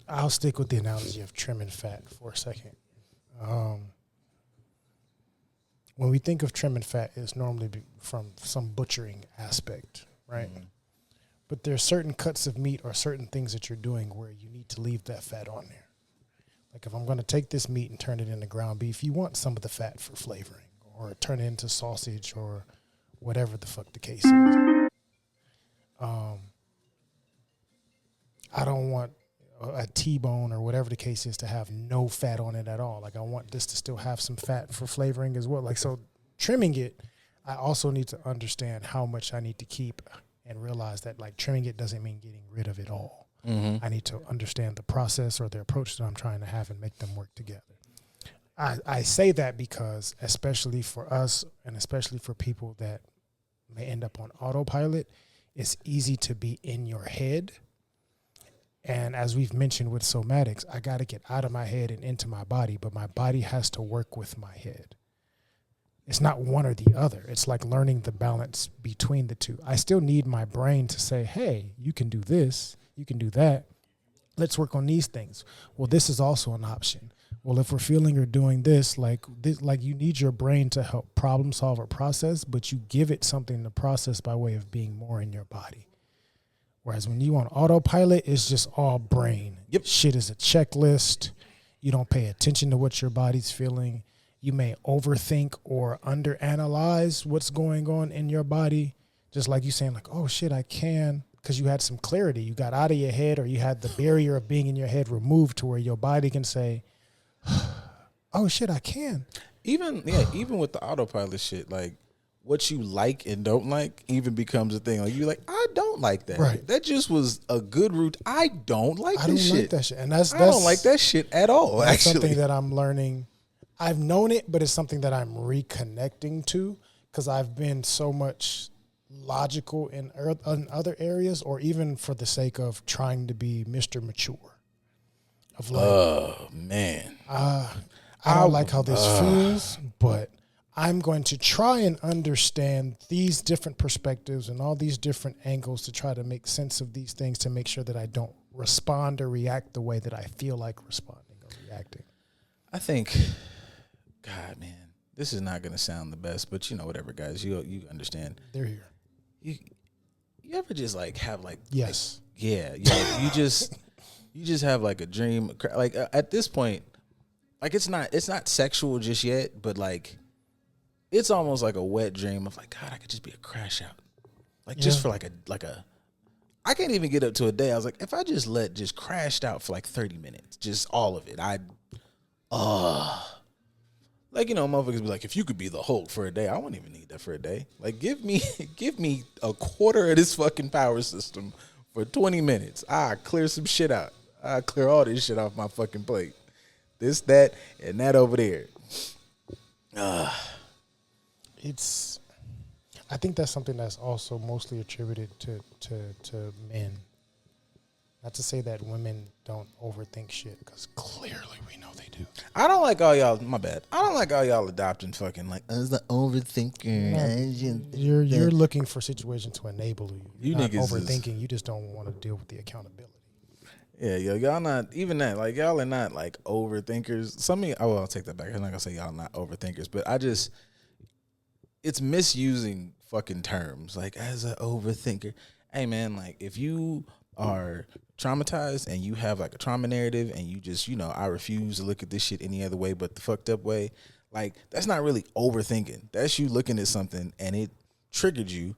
I'll stick with the analogy of trimming fat for a second. When we think of trimming fat, it's normally from some butchering aspect, right? Mm-hmm. But there's certain cuts of meat or certain things that you're doing where you need to leave that fat on there. Like if I'm going to take this meat and turn it into ground beef, you want some of the fat for flavoring or turn it into sausage or whatever the fuck the case is. I don't want a T-bone or whatever the case is to have no fat on it at all. Like I want this to still have some fat for flavoring as well. Like, so trimming it, I also need to understand how much I need to keep and realize that like trimming it doesn't mean getting rid of it all. Mm-hmm. I need to understand the process or the approach that I'm trying to have and make them work together. I say that because especially for us and especially for people that may end up on autopilot, it's easy to be in your head. And as we've mentioned with somatics, I got to get out of my head and into my body, but my body has to work with my head. It's not one or the other. It's like learning the balance between the two. I still need my brain to say, hey, you can do this, you can do that. Let's work on these things. Well, this is also an option. Well, if we're feeling or doing this, like you need your brain to help problem solve or process, but you give it something to process by way of being more in your body. Whereas when you on autopilot, it's just all brain. Yep. Shit is a checklist. You don't pay attention to what your body's feeling. You may overthink or underanalyze what's going on in your body. Just like you saying like, oh shit, I can, because you had some clarity. You got out of your head, or you had the barrier of being in your head removed to where your body can say, oh shit, I can. Even with the autopilot shit, like what you like and don't like even becomes a thing. Like you're like, I don't like that. Right. That just was a good route. I don't like this shit. I don't like that shit. And I don't like that shit at all. That's actually something that I'm learning. I've known it, but it's something that I'm reconnecting to because I've been so much logical in other areas, or even for the sake of trying to be Mr. Mature. Of like, oh man, I don't like how this feels, but I'm going to try and understand these different perspectives and all these different angles to try to make sense of these things to make sure that I don't respond or react the way that I feel like responding or reacting. I think, God, man, this is not going to sound the best, but whatever, guys, you understand. They're here. You ever just like have like, yes, like, yeah, you just have like a dream, like at this point, like it's not sexual just yet, but like it's almost like a wet dream of like, God, I could just be a crash out, like just for like a I can't even get up to a day. I was like, if I just crashed out for like 30 minutes, just all of it, like, you know, motherfuckers be like, if you could be the Hulk for a day, I wouldn't even need that for a day. Like, give me a quarter of this fucking power system for 20 minutes. I clear some shit out. I clear all this shit off my fucking plate. This, that, and that over there. I think that's something that's also mostly attributed to men. Not to say that women don't overthink shit, because clearly we know they do. I don't like all y'all. My bad. I don't like all y'all adopting fucking like as the overthinker. You're looking for situations to enable you. You're not niggas overthinking. You just don't want to deal with the accountability. Yeah, y'all not even that. Like, y'all are not like overthinkers. Some of you, I'll take that back. I'm not gonna say y'all not overthinkers, but it's misusing fucking terms. Like, as an overthinker, hey man, like if you are traumatized and you have like a trauma narrative and you just, you know, I refuse to look at this shit any other way but the fucked up way, like that's not really overthinking. That's you looking at something and it triggered you.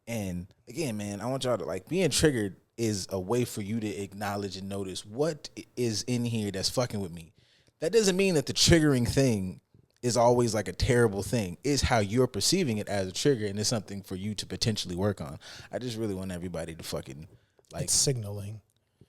And again, man, I want y'all to, like, being triggered is a way for you to acknowledge and notice what is in here that's fucking with me. That doesn't mean that the triggering thing is always like a terrible thing. It's how you're perceiving it as a trigger, and it's something for you to potentially work on. I just really want everybody to fucking like, it's signaling.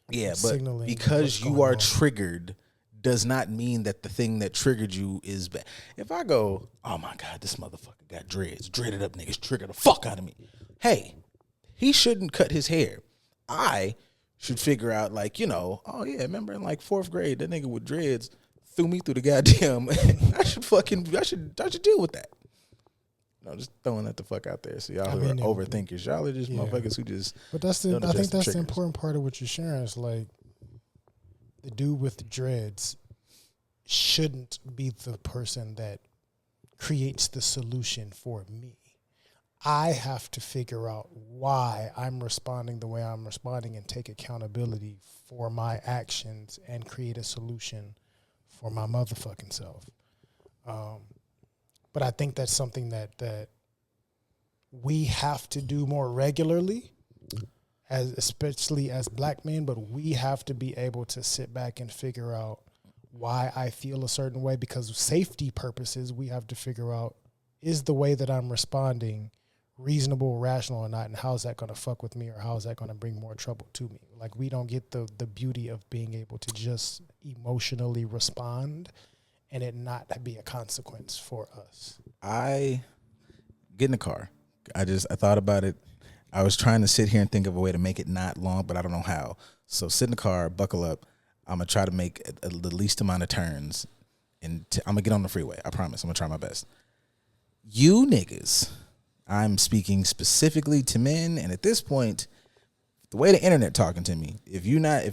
Yeah, it's but signaling because you are on. Triggered does not mean that the thing that triggered you is bad. If I go, oh my God, this motherfucker got dreads, dreaded up niggas trigger the fuck out of me. Hey, he shouldn't cut his hair. I should figure out, like, you know, oh yeah, remember in like 4th grade, that nigga with dreads threw me through the goddamn. I should deal with that. No, just throwing that the fuck out there. So y'all who are overthinkers, y'all are just motherfuckers who just. But I think that's the important part of what you're sharing. Is like the dude with the dreads shouldn't be the person that creates the solution for me. I have to figure out why I'm responding the way I'm responding and take accountability for my actions and create a solution for my motherfucking self. But I think that's something that we have to do more regularly, especially as black men, but we have to be able to sit back and figure out why I feel a certain way, because of safety purposes, we have to figure out, is the way that I'm responding reasonable, rational or not, and how is that going to fuck with me, or how is that going to bring more trouble to me? Like, we don't get the beauty of being able to just emotionally respond and it not be a consequence for us. I get in the car. I thought about it. I was trying to sit here and think of a way to make it not long, but I don't know how. So sit in the car, buckle up. I'm going to try to make the least amount of turns, and I'm going to get on the freeway. I promise. I'm going to try my best. You niggas, I'm speaking specifically to men, and at this point, the way the internet talking to me, if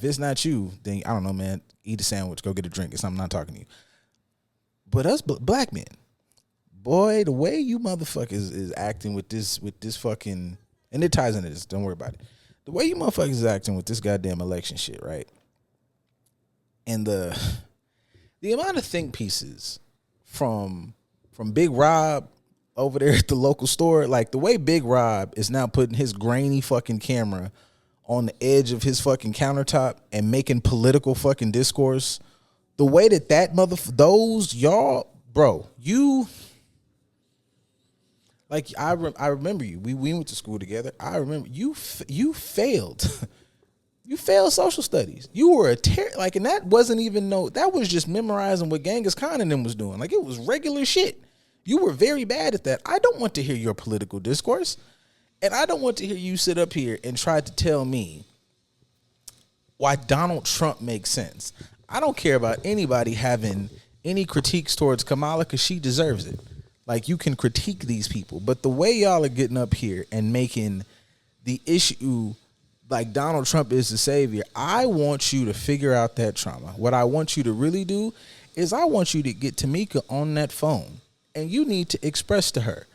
it's not you, then I don't know, man. Eat a sandwich, go get a drink. I'm not talking to you. But us black men, boy, the way you motherfuckers is acting with this fucking, and it ties into this. Don't worry about it. The way you motherfuckers is acting with this goddamn election shit, right? And the amount of think pieces from Big Rob over there at the local store, like the way Big Rob is now putting his grainy fucking camera on the edge of his fucking countertop and making political fucking discourse, the way that those y'all, bro, you, like, I remember you. We went to school together. I remember you failed. You failed social studies. You were and that wasn't even that was just memorizing what Genghis Khan and them was doing. Like, it was regular shit. You were very bad at that. I don't want to hear your political discourse. And I don't want to hear you sit up here and try to tell me why Donald Trump makes sense. I don't care about anybody having any critiques towards Kamala, because she deserves it. Like, you can critique these people. But the way y'all are getting up here and making the issue like Donald Trump is the savior, I want you to figure out that trauma. What I want you to really do is I want you to get Tamika on that phone, and you need to express to her,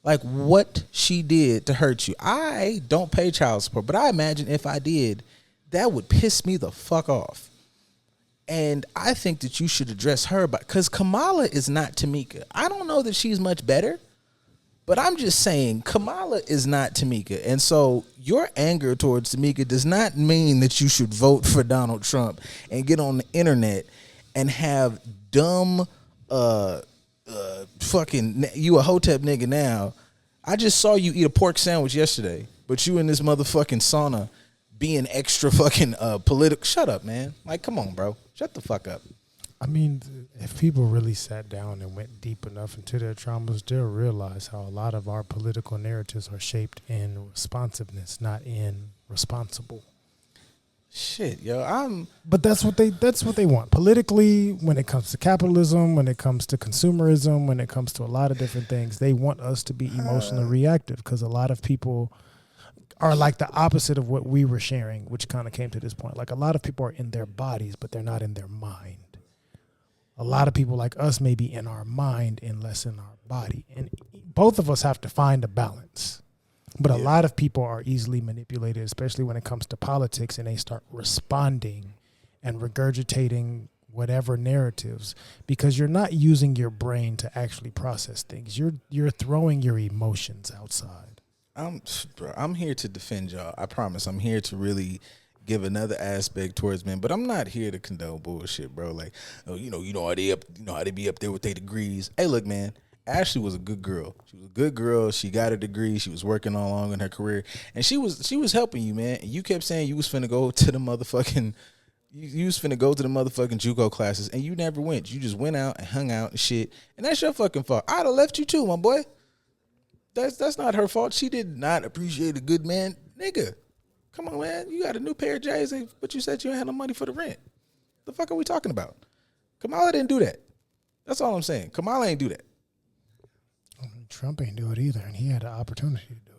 like, what she did to hurt you. I don't pay child support, but I imagine if I did, that would piss me the fuck off. And I think that you should address her, because Kamala is not Tamika. I don't know that she's much better, But I'm just saying, Kamala is not Tamika. And so your anger towards Tamika does not mean that you should vote for Donald Trump and get on the internet and have dumb, fucking, you a hotep nigga now. I just saw you eat a pork sandwich yesterday, but you in this motherfucking sauna being extra fucking political. Shut up, man. Like, come on, bro. Shut the fuck up. I mean, if people really sat down and went deep enough into their traumas, they'll realize how a lot of our political narratives are shaped in responsiveness, not in responsible. Shit, yo, But that's what they want politically. When it comes to capitalism, when it comes to consumerism, when it comes to a lot of different things, they want us to be emotionally reactive because a lot of people are like the opposite of what we were sharing, which kind of came to this point. Like a lot of people are in their bodies, but they're not in their mind. A lot of people like us may be in our mind and less in our body. And both of us have to find a balance. But a lot of people are easily manipulated, especially when it comes to politics, and they start responding and regurgitating whatever narratives because you're not using your brain to actually process things. You're throwing your emotions outside. I'm here to defend y'all. I promise. I'm here to really give another aspect towards men, but I'm not here to condone bullshit, bro. Like, oh, you know how they be up there with their degrees. Hey, look, man. Ashley was a good girl. She was a good girl. She got a degree. She was working all along in her career, and she was helping you, man. And you kept saying you was finna go to the motherfucking, you was finna go to the motherfucking JUCO classes, and you never went. You just went out and hung out and shit, and that's your fucking fault. I'd have left you too, my boy. That's not her fault. She did not appreciate a good man, nigga. Come on, man. You got a new pair of J's, but you said you had no money for the rent. The fuck are we talking about? Kamala didn't do that. That's all I'm saying. Kamala ain't do that. Trump ain't do it either, and he had an opportunity to do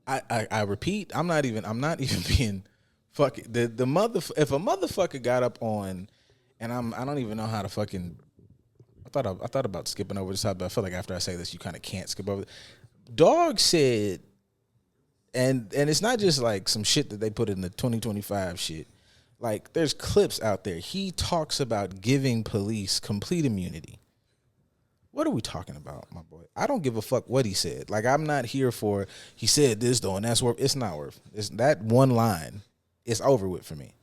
it. I repeat, I'm not even being fucking the mother. If a motherfucker got up on, and I don't even know how to fucking. I thought about skipping over this, but I feel like after I say this, you kind of can't skip over. Dog said. And it's not just like some shit that they put in the 2025 shit. Like, there's clips out there. He talks about giving police complete immunity. What are we talking about, my boy? I don't give a fuck what he said. Like, I'm not here for, he said this, though, and that's worth. It's not worth. It's that one line. It's over with for me.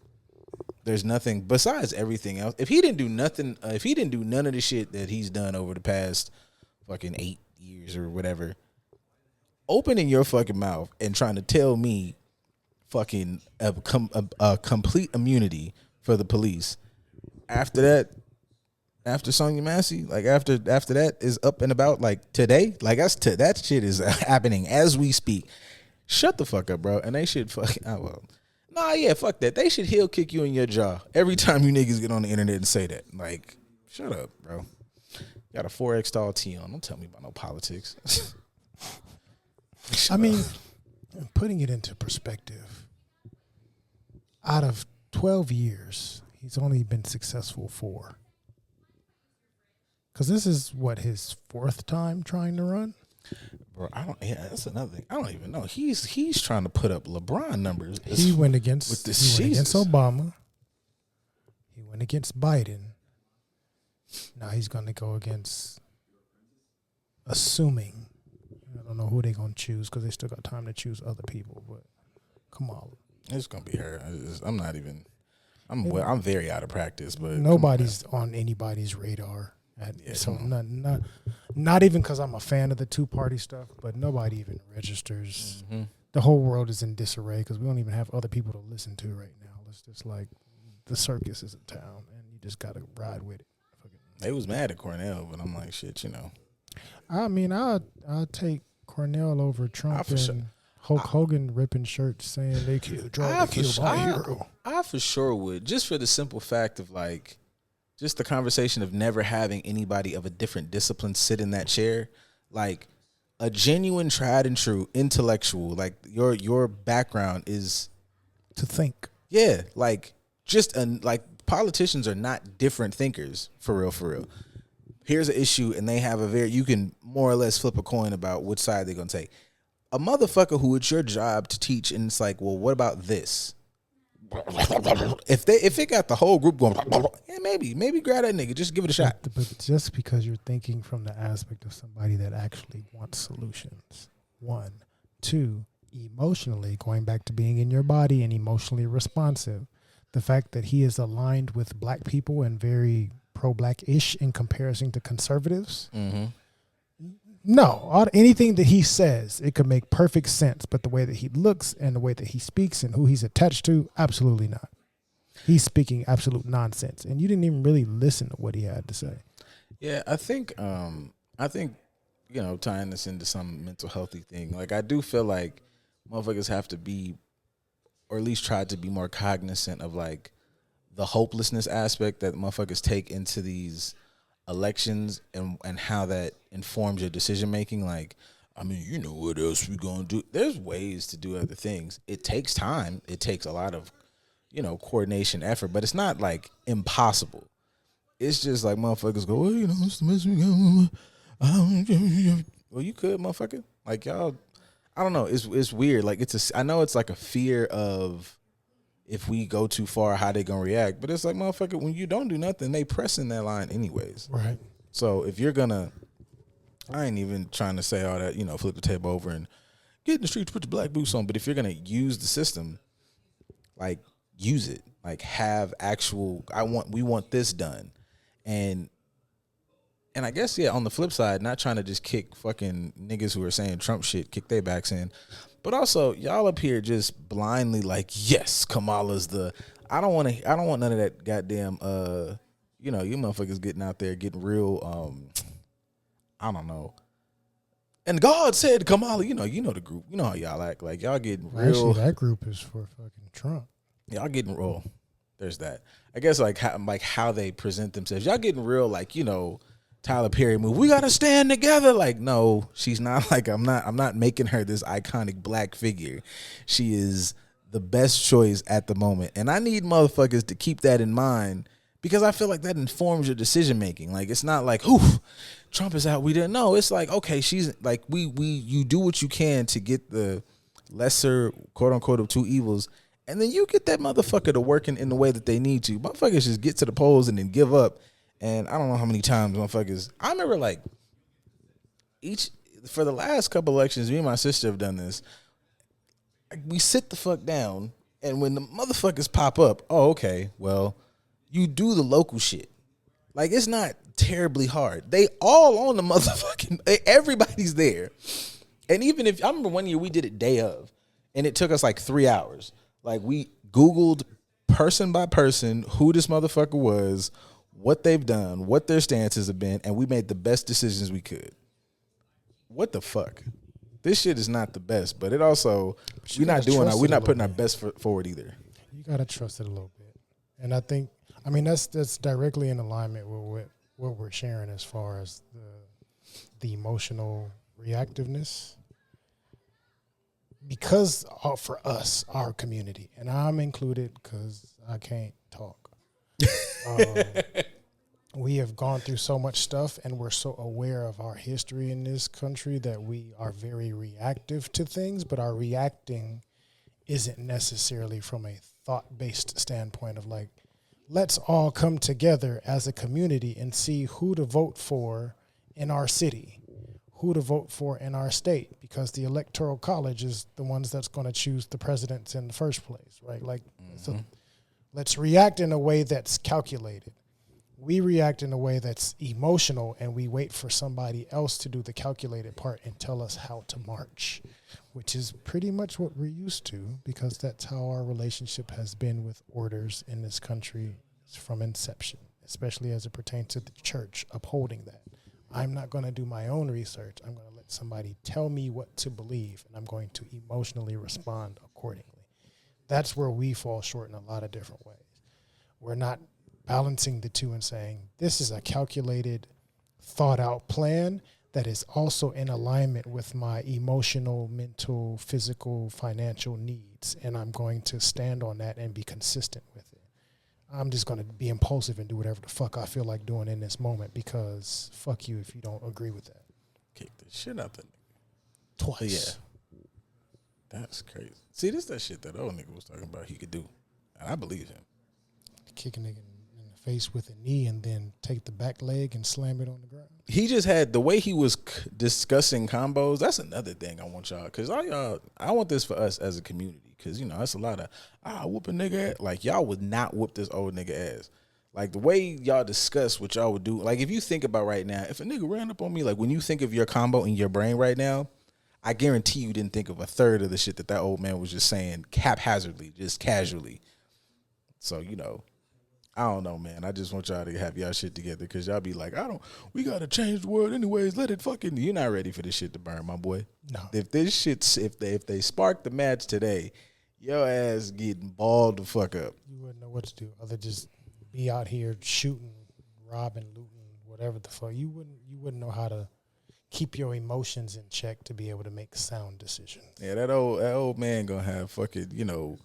There's nothing besides everything else. If he didn't do nothing, if he didn't do none of the shit that he's done over the past fucking 8 years or whatever, opening your fucking mouth and trying to tell me fucking a complete immunity for the police after Sonya Massey, like after that is up and about, like today, like that shit is happening as we speak. Shut the fuck up, bro. And they should fucking fuck that. They should heel kick you in your jaw every time you niggas get on the internet and say that. Like, shut up, bro. Got a 4X tall T on. Don't tell me about no politics. I mean, putting it into perspective, out of 12 years, he's only been successful 4. Because this is, his 4th time trying to run? Bro, that's another thing. I don't even know. He's trying to put up LeBron numbers. He went against Obama. He went against Biden. Now he's going to go against, assuming, I don't know who they're going to choose because they still got time to choose other people, but Kamala. It's going to be her. I'm very out of practice, but nobody's on anybody's radar. So not even because I'm a fan of the 2-party stuff, but nobody even registers. Mm-hmm. The whole world is in disarray because we don't even have other people to listen to right now. It's just like the circus is in town, and you just got to ride with it. They was mad at Cornell, but I'm like, shit, I mean, I'll take Cornell over Trump and Hulk Hogan ripping shirts saying they killed my hero. I for sure would, just for the simple fact of like, just the conversation of never having anybody of a different discipline sit in that chair, like a genuine, tried and true intellectual. Like your background is to think. Yeah, like like politicians are not different thinkers for real. Here's an issue, and they have you can more or less flip a coin about which side they're gonna take. A motherfucker who it's your job to teach, and it's like, well, what about this? if it got the whole group going, yeah, maybe grab that nigga, just give it a shot. But just because you're thinking from the aspect of somebody that actually wants solutions, 1, 2, emotionally, going back to being in your body and emotionally responsive, the fact that he is aligned with black people and very pro-black-ish in comparison to conservatives. Mm-hmm. No, anything that he says, it could make perfect sense. But the way that he looks and the way that he speaks and who he's attached to, absolutely not. He's speaking absolute nonsense. And you didn't even really listen to what he had to say. Yeah, I think, tying this into some mental healthy thing, like I do feel like motherfuckers have to be, or at least try to be more cognizant of like the hopelessness aspect that motherfuckers take into these elections and how that informs your decision making. Like, I mean, you know what else we gonna do? There's ways to do other things. It takes time. It takes a lot of, coordination, effort, but it's not like impossible. It's just like motherfuckers go, well, it's the best we got. Well, you could, motherfucker. Like y'all, I don't know. It's weird. Like I know it's like a fear of if we go too far, how they gonna react. But it's like, motherfucker, when you don't do nothing, they pressing that line anyways. Right. So if you're gonna, I ain't even trying to say all that, flip the table over and get in the streets, put your black boots on. But if you're gonna use the system, like use it. Like have actual, we want this done. And I guess, yeah, on the flip side, not trying to just kick fucking niggas who are saying Trump shit, kick their backs in. But also, y'all up here just blindly like, yes, Kamala's I don't want none of that goddamn, you motherfuckers getting out there, getting real, I don't know. And God said Kamala, you know the group. You know how y'all act. Like, y'all getting real. Actually, that group is for fucking Trump. Y'all getting real. There's that. I guess like how they present themselves. Y'all getting real like, Tyler Perry move. We gotta stand together. Like, no, she's not. Like, I'm not making her this iconic black figure. She is the best choice at the moment, and I need motherfuckers to keep that in mind because I feel like that informs your decision making. Like, it's not like, oof, Trump is out. We didn't know. It's like, okay, she's like, you do what you can to get the lesser quote unquote of two evils, and then you get that motherfucker to working in the way that they need to. Motherfuckers just get to the polls and then give up. And I don't know how many times motherfuckers, I remember like for the last couple elections, me and my sister have done this. We sit the fuck down, and when the motherfuckers pop up, oh, okay, well, you do the local shit. Like, it's not terribly hard. They all on the motherfucking, everybody's there. And even if, I remember one year we did it day of, and it took us like 3 hours. Like, we Googled person by person who this motherfucker was, what they've done, what their stances have been, and we made the best decisions we could. What the fuck? This shit is not the best, but it also, we're not putting our best forward either. You gotta trust it a little bit. And I think, that's directly in alignment with what we're sharing as far as the emotional reactiveness. Because for us, our community, and I'm included because I can't talk. We have gone through so much stuff, and we're so aware of our history in this country that we are very reactive to things, but our reacting isn't necessarily from a thought-based standpoint of like, let's all come together as a community and see who to vote for in our city, who to vote for in our state, because the electoral college is the ones that's going to choose the presidents in the first place, right? Like, so let's react in a way that's calculated. We react in a way that's emotional, and we wait for somebody else to do the calculated part and tell us how to march, which is pretty much what we're used to, because that's how our relationship has been with orders in this country from inception, especially as it pertains to the church upholding that. I'm not going to do my own research. I'm going to let somebody tell me what to believe, and I'm going to emotionally respond accordingly. That's where we fall short in a lot of different ways. We're not balancing the two and saying, this is a calculated, thought out plan that is also in alignment with my emotional, mental, physical, financial needs. And I'm going to stand on that and be consistent with it. I'm just going to be impulsive and do whatever the fuck I feel like doing in this moment, because fuck you if you don't agree with that. Kick the shit out that nigga. Twice. Yeah. That's crazy. See, this that shit that old nigga was talking about he could do. And I believe him. Kick a nigga in the face with a knee and then take the back leg and slam it on the ground. He just had the way he was discussing combos. That's another thing I want y'all, because I want this for us as a community, because you know that's a lot of whoop a nigga ass. Like y'all would not whoop this old nigga ass. Like the way y'all discuss what y'all would do. Like if you think about right now, if a nigga ran up on me, like when you think of your combo in your brain right now, I guarantee you didn't think of a third of the shit that old man was just saying haphazardly, just casually. So you know. I don't know, man. I just want y'all to have y'all shit together, because y'all be like, we got to change the world anyways. Let it fucking, you're not ready for this shit to burn, my boy. No. If this shit's, if they spark the match today, your ass getting balled the fuck up. You wouldn't know what to do other just be out here shooting, robbing, looting, whatever the fuck. You wouldn't know how to keep your emotions in check to be able to make sound decisions. Yeah, that old man gonna have fucking, you know,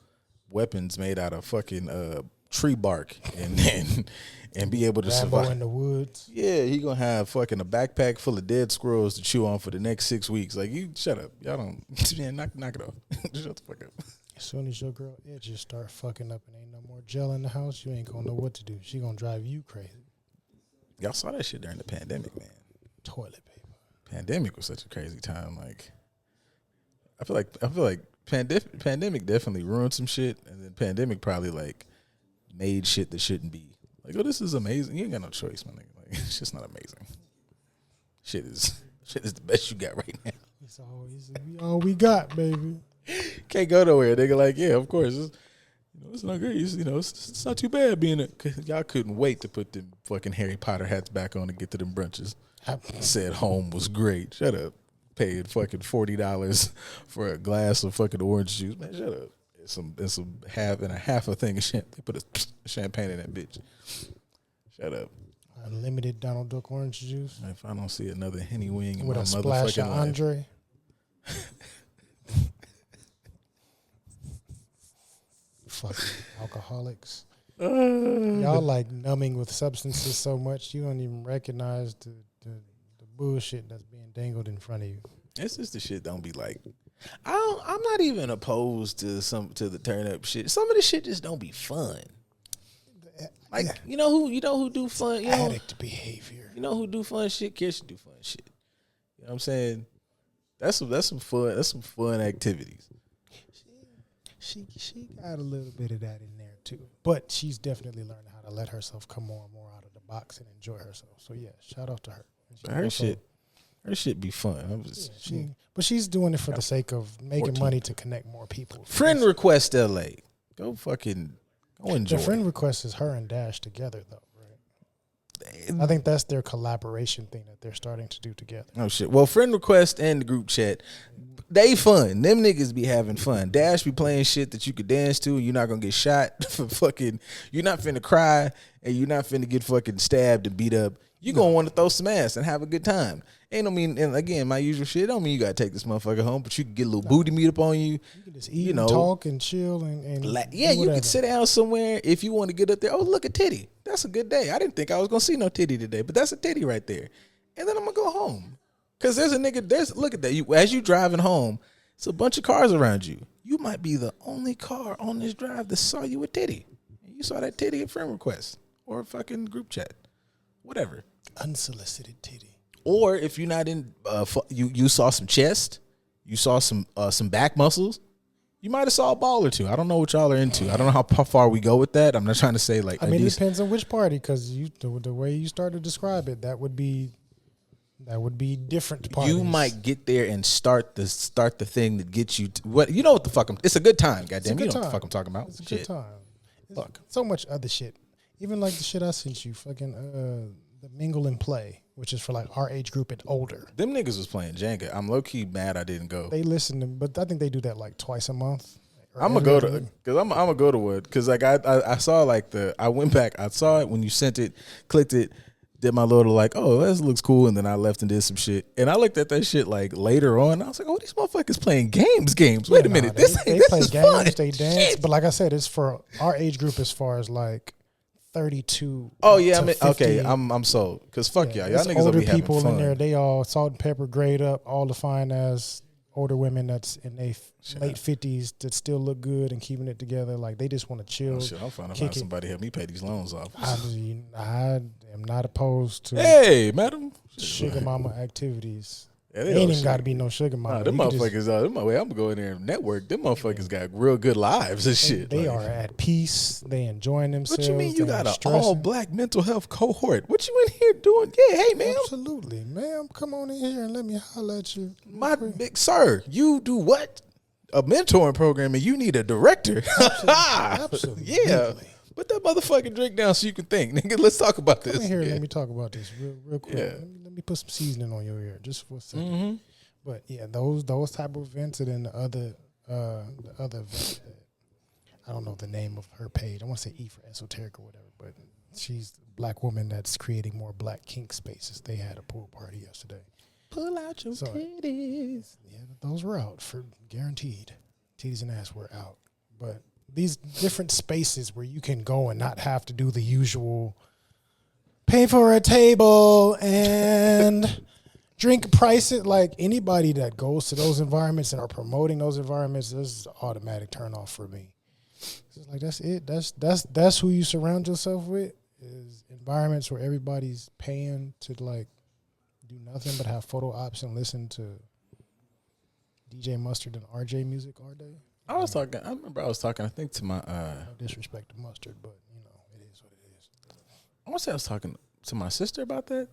weapons made out of fucking, tree bark and be able to Rambo survive in the woods. Yeah, he gonna have fucking a backpack full of dead squirrels to chew on for the next 6 weeks. Like, you shut up. Y'all don't, man, knock it off. Shut the fuck up. As soon as your girl edges start fucking up and ain't no more gel in the house, you ain't gonna know what to do. She gonna drive you crazy. Y'all saw that shit during the pandemic, man. Toilet paper. Pandemic was such a crazy time. Like, I feel like pandemic definitely ruined some shit, and then pandemic probably like made shit that shouldn't be. Like, oh, this is amazing. You ain't got no choice, my nigga. Like, it's just not amazing. Shit is the best you got right now. It's all we got, baby. Can't go nowhere, nigga. Like, yeah, of course. It's not great. It's not too bad being a. Y'all couldn't wait to put them fucking Harry Potter hats back on and get to them brunches. Said home was great. Shut up. Paid fucking $40 for a glass of fucking orange juice. Man, shut up. It's half a thing of champagne. They put a champagne in that bitch. Shut up. Unlimited Donald Duck orange juice. If I don't see another Henny wing in with my a splash of life. Andre. Fucking alcoholics. Y'all like numbing with substances so much you don't even recognize the bullshit that's being dangled in front of you. It's just the shit don't be like. I'm not even opposed to the turn up shit. Some of the shit just don't be fun. Like, yeah. you know who do fun, addict behavior. You know who do fun shit? Kids do fun shit. You know what I'm saying? That's some fun activities. She got a little bit of that in there too, but she's definitely learning how to let herself come more and more out of the box and enjoy herself. So yeah, shout out to her. Her shit be fun. But she's doing it for the sake of making 14. Money to connect more people. Friend request LA. Go enjoy. The friend request is her and Dash together though, right? I think that's their collaboration thing that they're starting to do together. Oh shit. Well, friend request and the group chat, they fun. Them niggas be having fun. Dash be playing shit that you could dance to and you're not gonna get shot for fucking, you're not finna cry and you're not finna get fucking stabbed and beat up. You gonna want to throw some ass and have a good time. Ain't no mean, and again, my usual shit don't mean you gotta take this motherfucker home, but you can get a little booty meat up on you. You can just eat and talk and chill and yeah, you can sit down somewhere if you want to get up there. Oh, look at titty. That's a good day. I didn't think I was gonna see no titty today, but that's a titty right there. And then I'm gonna go home. Cause there's a nigga, look at that. As you driving home, it's a bunch of cars around you. You might be the only car on this drive that saw you with titty. You saw that titty at friend request or fucking group chat. Whatever. Unsolicited titty. Or if you're not in, you saw some chest, you saw some back muscles, you might have saw a ball or two. I don't know what y'all are into. I don't know how far we go with that. I'm not trying to say like. I mean, it depends on which party, because the way you start to describe it, that would be different parties. You might get there and start the thing that gets you. What you know what the fuck? It's a good time. Goddamn, you know what the fuck I'm talking about. It's a good time. Fuck. So much other shit. Even like the shit I sent you, fucking the mingle and play, which is for like our age group and older. Them niggas was playing Jenga. I'm low key mad I didn't go. They listen to, but I think they do that like twice a month. I'm gonna go to, cause I'm gonna go to one, cause like I saw like I went back, I saw it when you sent it, clicked it, did my little like, oh, this looks cool, and then I left and did some shit, and I looked at that shit like later on, I was like, oh, these motherfuckers playing games. Wait a minute, they this play is games, fun. they dance, shit. But like I said, it's for our age group as far as like 32. Oh yeah, I mean, okay, I'm sold, cause fuck y'all niggas older will be having people fun. In there. They all salt and pepper grade up, all the fine ass older women that's in their late 50s that still look good and keeping it together. Like they just want to chill. Oh, shit, I'm trying to find somebody to help me pay these loans off. I am not opposed to hey, madam, sugar mama activities. Yeah, they ain't even got to be no sugar mama. Nah, them motherfuckers, I'm gonna go in there and network. Them motherfuckers got real good lives and shit. They are at peace. They enjoying themselves. What you mean you got an all-black mental health cohort? What you in here doing? Yeah, hey, ma'am. Absolutely. Ma'am, come on in here and let me holler at you. My big sir, you do what? A mentoring program and you need a director. Absolutely. Yeah. Put that motherfucking drink down so you can think. Nigga, let's talk about this. Come in here and let me talk about this real quick. Yeah. Let me put some seasoning on your ear just for a second. Mm-hmm. But yeah, those type of events, and then the other event, I don't know the name of her page. I want to say E for esoteric or whatever, but she's a black woman that's creating more black kink spaces. They had a pool party yesterday. Pull out your titties. Yeah, those were out for guaranteed. Titties and ass were out, but these different spaces where you can go and not have to do the usual pay for a table and drink prices. Like anybody that goes to those environments and are promoting those environments, this is an automatic turn off for me. It's like that's it. That's who you surround yourself with, is environments where everybody's paying to like do nothing but have photo ops and listen to DJ Mustard and RJ music all day. I remember I was talking, I think to my no disrespect to Mustard, but you know, it is what it is. I want to say I was talking to my sister about that,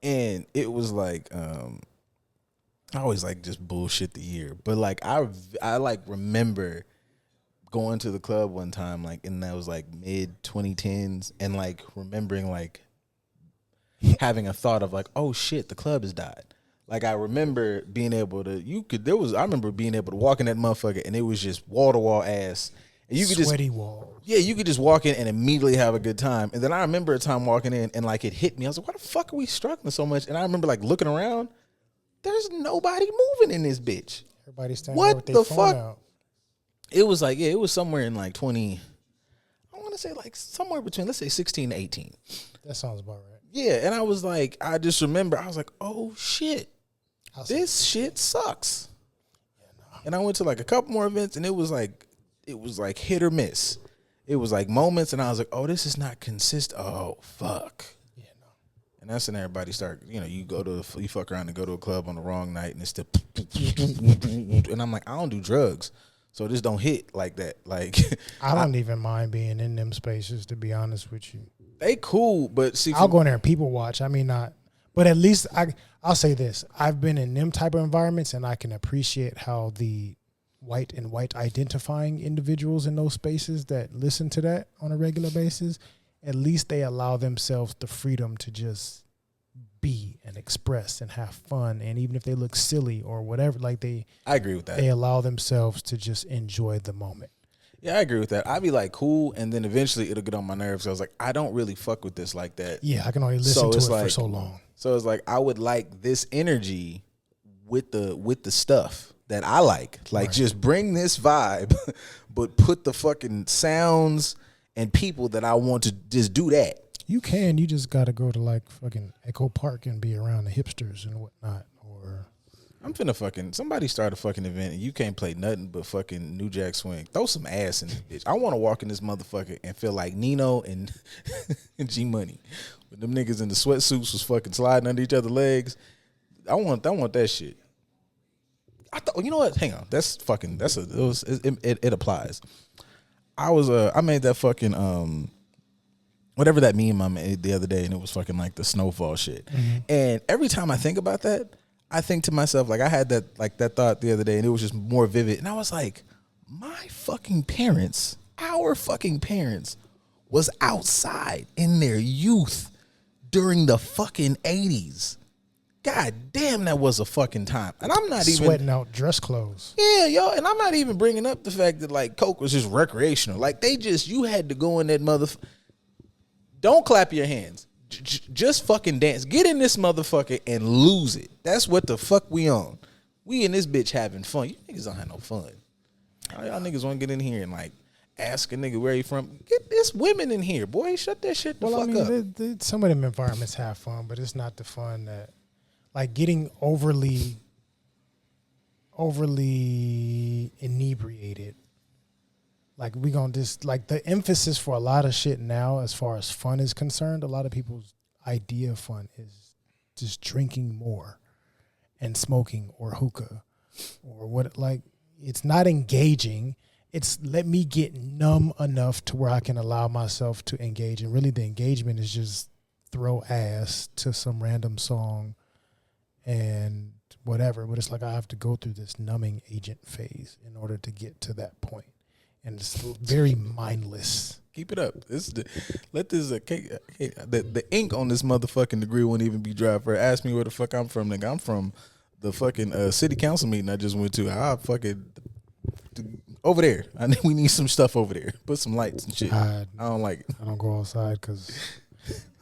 and it was like I always like just bullshit the year, but like I like remember going to the club one time, like, and that was like mid 2010s, and like remembering like having a thought of like, oh shit, the club has died. Like I remember being able to, I remember being able to walk in that motherfucker and it was just wall to wall ass. And you could sweaty walls. Yeah, you could just walk in and immediately have a good time. And then I remember a time walking in and like it hit me. I was like, why the fuck are we struggling so much? And I remember like looking around, there's nobody moving in this bitch. Everybody's standing there with their phone out. It was like, yeah, it was somewhere in like 20, I want to say like somewhere between, let's say 16 to 18. That sounds about right. Yeah, and I was like, I just remember, I was like, oh shit. This shit sucks. Yeah, no. And I went to like a couple more events and it was like hit or miss. It was like moments and I was like, oh, this is not consistent. Oh, fuck. Yeah, no. And that's when everybody start, you know, you fuck around and go to a club on the wrong night and it's the and I'm like, I don't do drugs. So this don't hit like that. Like I don't even mind being in them spaces, to be honest with you. They cool, but see, I'll go in there and people watch. I mean, not, but at least I'll say this: I've been in them type of environments, and I can appreciate how the white identifying individuals in those spaces that listen to that on a regular basis, at least they allow themselves the freedom to just be and express and have fun, and even if they look silly or whatever, like I agree with that. They allow themselves to just enjoy the moment. Yeah, I agree with that. I'd be like, cool, and then eventually it'll get on my nerves. I was like, I don't really fuck with this like that. Yeah, I can only listen to it for so long. So it's like, I would like this energy with the stuff that I like. Like, just bring this vibe, but put the fucking sounds and people that I want to just do that. You just got to go to like fucking Echo Park and be around the hipsters and whatnot. Or I'm finna somebody start a fucking event and you can't play nothing but fucking New Jack Swing. Throw some ass in this bitch. I want to walk in this motherfucker and feel like Nino and G Money. When them niggas in the sweatsuits was fucking sliding under each other's legs. I want that shit. I thought, you know what? Hang on. It applies. I made that fucking whatever that meme I made the other day, and it was fucking like the snowfall shit. Mm-hmm. And every time I think about that, I think to myself, like I had that thought the other day, and it was just more vivid. And I was like, our fucking parents was outside in their youth during the fucking 80s. God damn, that was a fucking time. And I'm not even sweating out dress clothes. Yeah, yo, and I'm not even bringing up the fact that like coke was just recreational. Like you had to go in that Don't clap your hands. Just fucking dance. Get in this motherfucker and lose it. That's what the fuck we on. We in this bitch having fun. You niggas don't have no fun. Y'all niggas want to get in here and like ask a nigga where you from. Get this women in here, boy. Shut that shit the fuck up. Some of them environments have fun, but it's not the fun that, like, getting overly overly inebriated. Like we gonna just like the emphasis for a lot of shit now, as far as fun is concerned. A lot of people's idea of fun is just drinking more and smoking or hookah or what. Like it's not engaging. It's let me get numb enough to where I can allow myself to engage. And really the engagement is just throw ass to some random song and whatever. But it's like I have to go through this numbing agent phase in order to get to that point. And it's very mindless. Keep it up. Let this the ink on this motherfucking degree won't even be dry. For ask me where the fuck I'm from, nigga. I'm from the fucking city council meeting I just went to. I fucking over there. I think we need some stuff over there. Put some lights and shit. I don't like it. I don't go outside because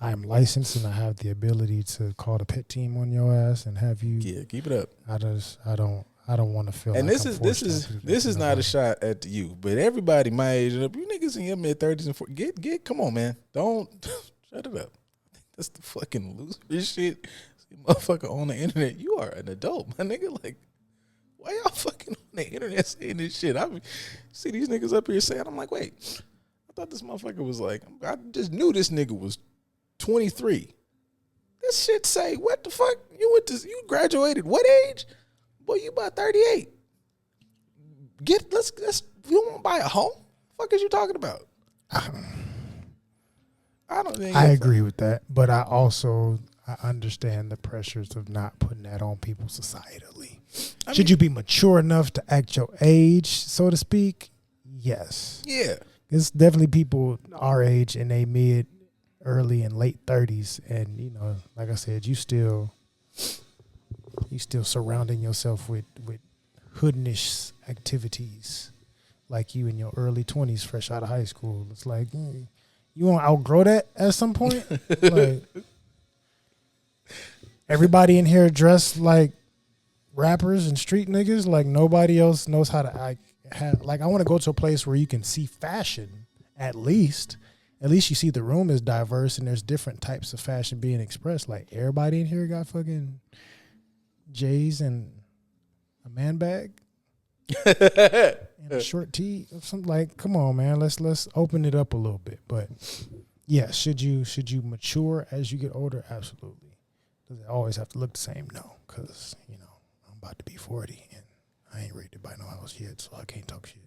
I am licensed and I have the ability to call the pet team on your ass and have you. Yeah, keep it up. I don't want to feel. And like this is not a shot at you, but everybody my age and up, you niggas in your mid 30s and 40s, get come on, man. Don't shut it up. I think that's the fucking loser shit. See, motherfucker on the internet, you are an adult, my nigga. Like, why y'all fucking on the internet saying this shit? I see these niggas up here saying, I'm like, wait, I thought this motherfucker was like, I just knew this nigga was 23. This shit say, what the fuck? You graduated what age? Boy, you about 38. Let's you want to buy a home? Fuck is you talking about? I agree with that, but I understand the pressures of not putting that on people societally. Should you be mature enough to act your age, so to speak? Yes. Yeah. It's definitely people our age in their mid, early, and late 30s, and you know, like I said, you still surrounding yourself with hoodnish activities like you in your early 20s, fresh out of high school. It's like, you want to outgrow that at some point? Like, everybody in here dressed like rappers and street niggas. Like, nobody else knows how to act. Like, I want to go to a place where you can see fashion, at least. At least you see the room is diverse and there's different types of fashion being expressed. Like, everybody in here got fucking J's and a man bag and a short tee or something. Like, come on, man, let's open it up a little bit. But yeah, should you mature as you get older? Absolutely. Does it always have to look the same? No, because you know I'm about to be 40 and I ain't ready to buy no house yet, so I can't talk shit.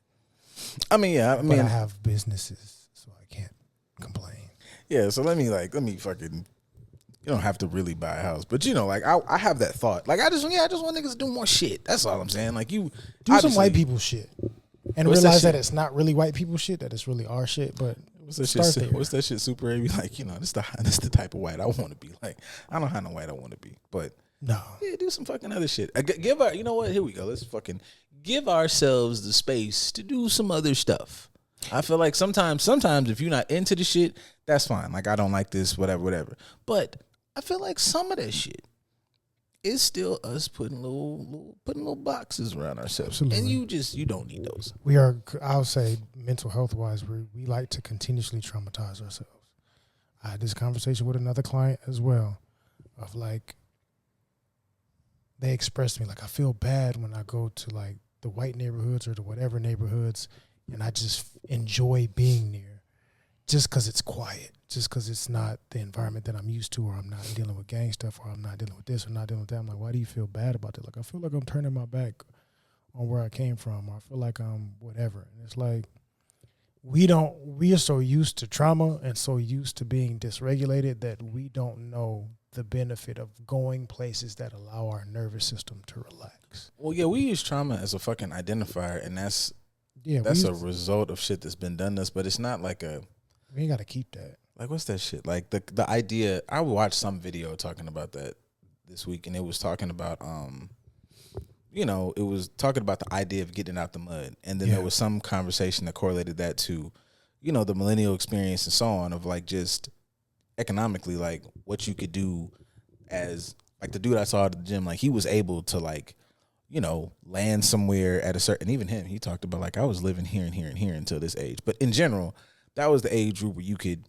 I mean, but I have businesses, so I can't complain. Yeah, so let me fucking. You don't have to really buy a house, but you know, like I have that thought. Like I just want niggas to do more shit. That's all I'm saying. Like you do some white people shit, and realize that it's not really white people shit. That it's really our shit. But what's that shit? Super A? Like, you know, this the type of white I want to be. Like I don't know how no white I want to be, but no, yeah, do some fucking other shit. You know what? Here we go. Let's fucking give ourselves the space to do some other stuff. I feel like sometimes if you're not into the shit, that's fine. Like I don't like this, whatever. But I feel like some of that shit is still us putting little boxes around ourselves. Absolutely. And you don't need those. We are, I'll say, mental health wise, we like to continuously traumatize ourselves. I had this conversation with another client as well, of like, they expressed to me like, I feel bad when I go to like the white neighborhoods or the whatever neighborhoods, and I just enjoy being there just because it's quiet. Just because it's not the environment that I'm used to, or I'm not dealing with gang stuff, or I'm not dealing with this, or not dealing with that. I'm like, why do you feel bad about that? Like, I feel like I'm turning my back on where I came from, or I feel like I'm whatever. And it's like, we are so used to trauma and so used to being dysregulated that we don't know the benefit of going places that allow our nervous system to relax. Well, yeah, we use trauma as a fucking identifier, and that's a result of shit that's been done to us, but it's not like we ain't got to keep that. Like, what's that shit? Like, the idea, I watched some video talking about that this week, and it was talking about, it was talking about the idea of getting out the mud. And then there was some conversation that correlated that to, the millennial experience and so on, of, like, just economically, like, what you could do as, like, the dude I saw at the gym, like, he was able to, like, land somewhere at a certain, even him, he talked about, like, I was living here and here and here until this age. But in general, that was the age group where you could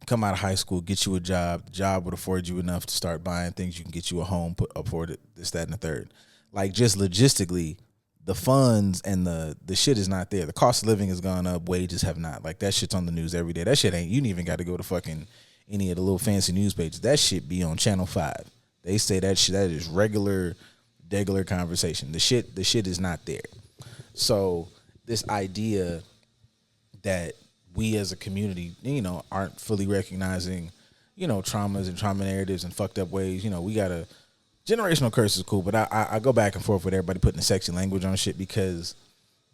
come out of high school, get you a job. The job would afford you enough to start buying things. You can get you a home, afford it, this, that, and the third. like just logistically, the funds and the shit is not there. The cost of living has gone up. Wages have not. Like that shit's on the news every day. That shit ain't. You ain't even got to go to fucking any of the little fancy news pages. That shit be on Channel 5. They say that shit. That is regular conversation. The shit is not there. So this idea that we as a community, aren't fully recognizing, traumas and trauma narratives and fucked up ways. We got a generational curse is cool, but I go back and forth with everybody putting the sexy language on shit because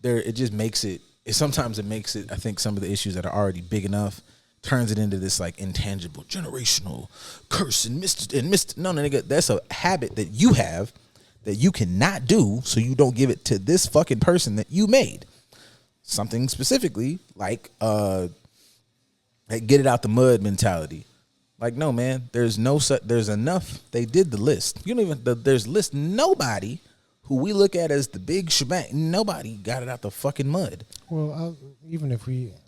it just makes it. Sometimes it makes it. I think some of the issues that are already big enough turns it into this like intangible generational curse and no, nigga, that's a habit that you have that you cannot do, so you don't give it to this fucking person that you made. Something specifically like get it out the mud mentality. Like, no, man, there's enough. They did the list. You don't even, there's list. Nobody who we look at as the big shebang, nobody got it out the fucking mud. Well,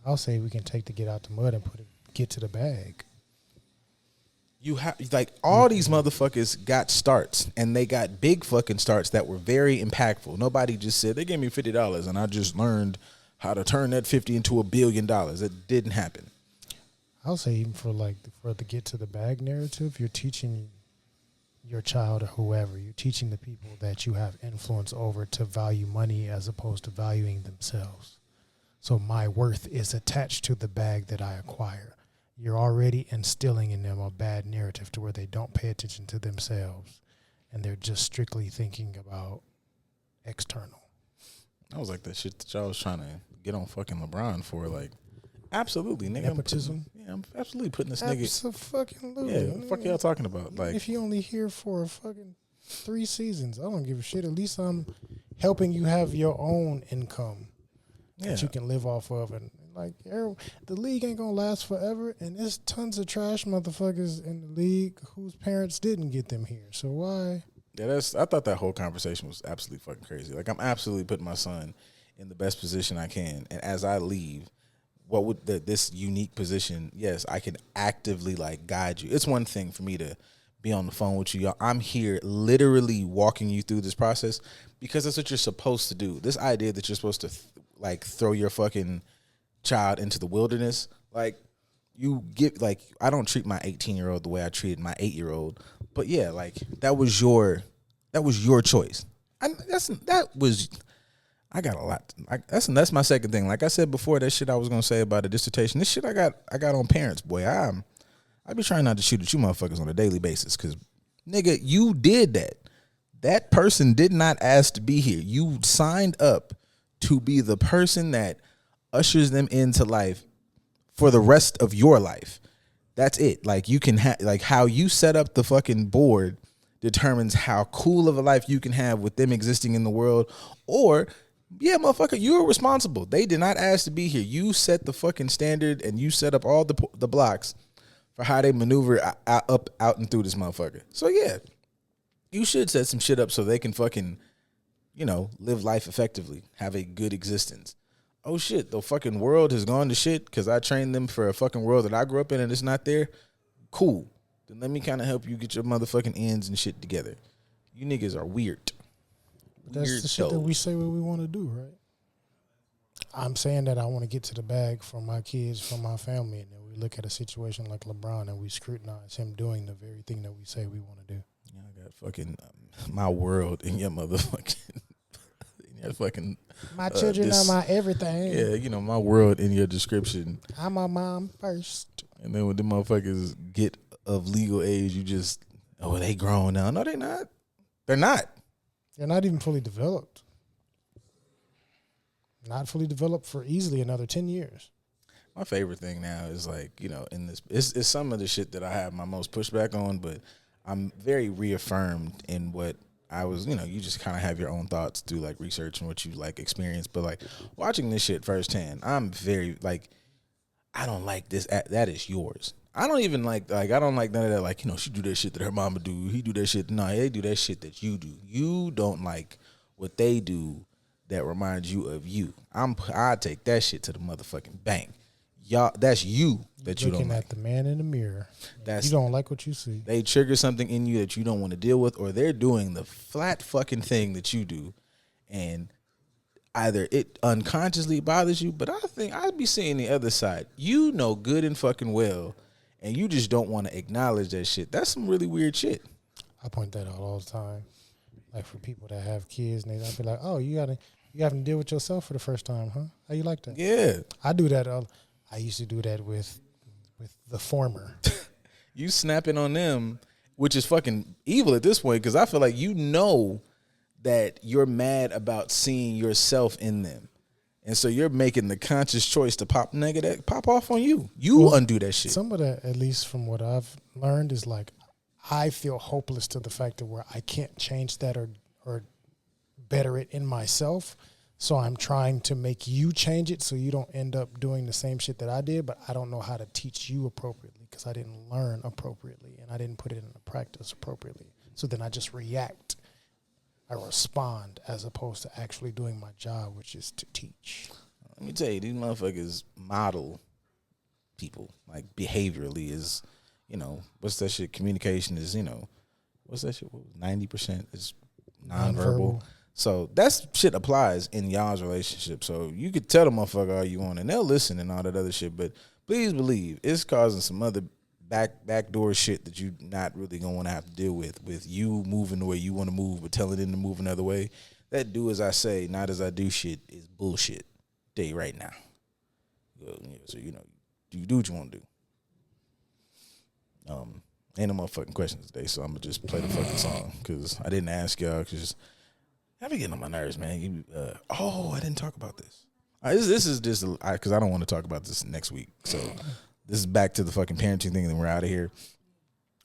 I'll say we can take the get out the mud and get to the bag. You have, like, all these motherfuckers got starts, and they got big fucking starts that were very impactful. Nobody just said, they gave me $50 and I just learned how to turn that 50 into $1 billion. It didn't happen. I'll say even for the get to the bag narrative, you're teaching your child or whoever, you're teaching the people that you have influence over to value money as opposed to valuing themselves. So my worth is attached to the bag that I acquire. You're already instilling in them a bad narrative to where they don't pay attention to themselves and they're just strictly thinking about external. I was like that shit that y'all was trying to get on fucking LeBron for, like, absolutely, nigga. Nepotism? I'm absolutely putting this nigga. Absolutely. Yeah, what the fuck y'all talking about? Like, if you only here for fucking 3 seasons, I don't give a shit. At least I'm helping you have your own income that you can live off of. And, like, the league ain't gonna last forever, and there's tons of trash motherfuckers in the league whose parents didn't get them here. So why? Yeah, I thought that whole conversation was absolutely fucking crazy. Like, I'm absolutely putting my son in the best position I can, and as I leave, what would this unique position? Yes, I can actively, like, guide you. It's one thing for me to be on the phone with you. I'm here literally walking you through this process because that's what you're supposed to do. This idea that you're supposed to like throw your fucking child into the wilderness, like, you get, like, I don't treat my 18-year-old the way I treated my 8-year-old, but yeah, like, that was your choice. I got a lot. That's my second thing. Like I said before, that shit I was gonna say about a dissertation. This shit I got on parents, boy. I be trying not to shoot at you motherfuckers on a daily basis, cause nigga, you did that. That person did not ask to be here. You signed up to be the person that ushers them into life for the rest of your life. That's it. Like, you can like, how you set up the fucking board determines how cool of a life you can have with them existing in the world, or yeah, motherfucker, you're responsible. They did not ask to be here. You set the fucking standard, and you set up all the blocks for how they maneuver out and through this motherfucker. So yeah, you should set some shit up so they can fucking, live life effectively, have a good existence. Oh shit, the fucking world has gone to shit because I trained them for a fucking world that I grew up in and it's not there. Cool. Then let me kind of help you get your motherfucking ends and shit together. You niggas are weird. That's the shit that we say what we want to do, right? I'm saying that I want to get to the bag for my kids, for my family, and then we look at a situation like LeBron and we scrutinize him doing the very thing that we say we want to do. Yeah, I got fucking my world in your motherfucking, my children are my everything. Yeah, my world in your description. I'm a mom first. And then when the motherfuckers get of legal age, you just, they grown now. No, they not. They're not. They're not even fully developed. Not fully developed for easily another 10 years. My favorite thing now is, like, in this, it's some of the shit that I have my most pushback on, but I'm very reaffirmed in what I was, you just kind of have your own thoughts through, like, research and what you, like, experience. But, like, watching this shit firsthand, I'm very, like, I don't like this. That is yours. I don't even like I don't like none of that, like, she do that shit that her mama do. He do that shit. No, they do that shit that you do. You don't like what they do that reminds you of you. I take that shit to the motherfucking bank. that's you that you don't Looking like. at the man in the mirror. You don't like what you see. They trigger something in you that you don't want to deal with, or they're doing the flat fucking thing that you do, and either it unconsciously bothers you, but I think I'd be seeing the other side. You know good and fucking well, and you just don't want to acknowledge that shit. That's some really weird shit. I point that out all the time. Like for people that have kids, and I'd be like, "Oh, you having to deal with yourself for the first time, huh? How you like that?" Yeah, I do that. I used to do that with the former. you snapping on them, which is fucking evil at this point, because I feel like you know that you're mad about seeing yourself in them. And so you're making the conscious choice to pop off on you. You undo that shit. Some of that, at least from what I've learned, is like I feel hopeless to the fact that where I can't change that or better it in myself. So I'm trying to make you change it so you don't end up doing the same shit that I did, but I don't know how to teach you appropriately because I didn't learn appropriately and I didn't put it into practice appropriately. So then I just react. I respond as opposed to actually doing my job, which is to teach. Let me tell you, these motherfuckers model people. Like behaviorally is, what's that shit? Communication is, what's that shit? 90% is nonverbal. So that shit applies in y'all's relationship. So you could tell the motherfucker all you want and they'll listen and all that other shit. But please believe it's causing some other backdoor shit that you not really gonna want to have to deal with you moving the way you want to move, but telling them to move another way. That do as I say, not as I do shit is bullshit. Tell you right now. So you do what you want to do. Ain't no motherfucking questions today, so I'm gonna just play the fucking song because I didn't ask y'all because I be getting on my nerves, man. I didn't talk about this. This is just because I don't want to talk about this next week. So this is back to the fucking parenting thing, and then we're out of here.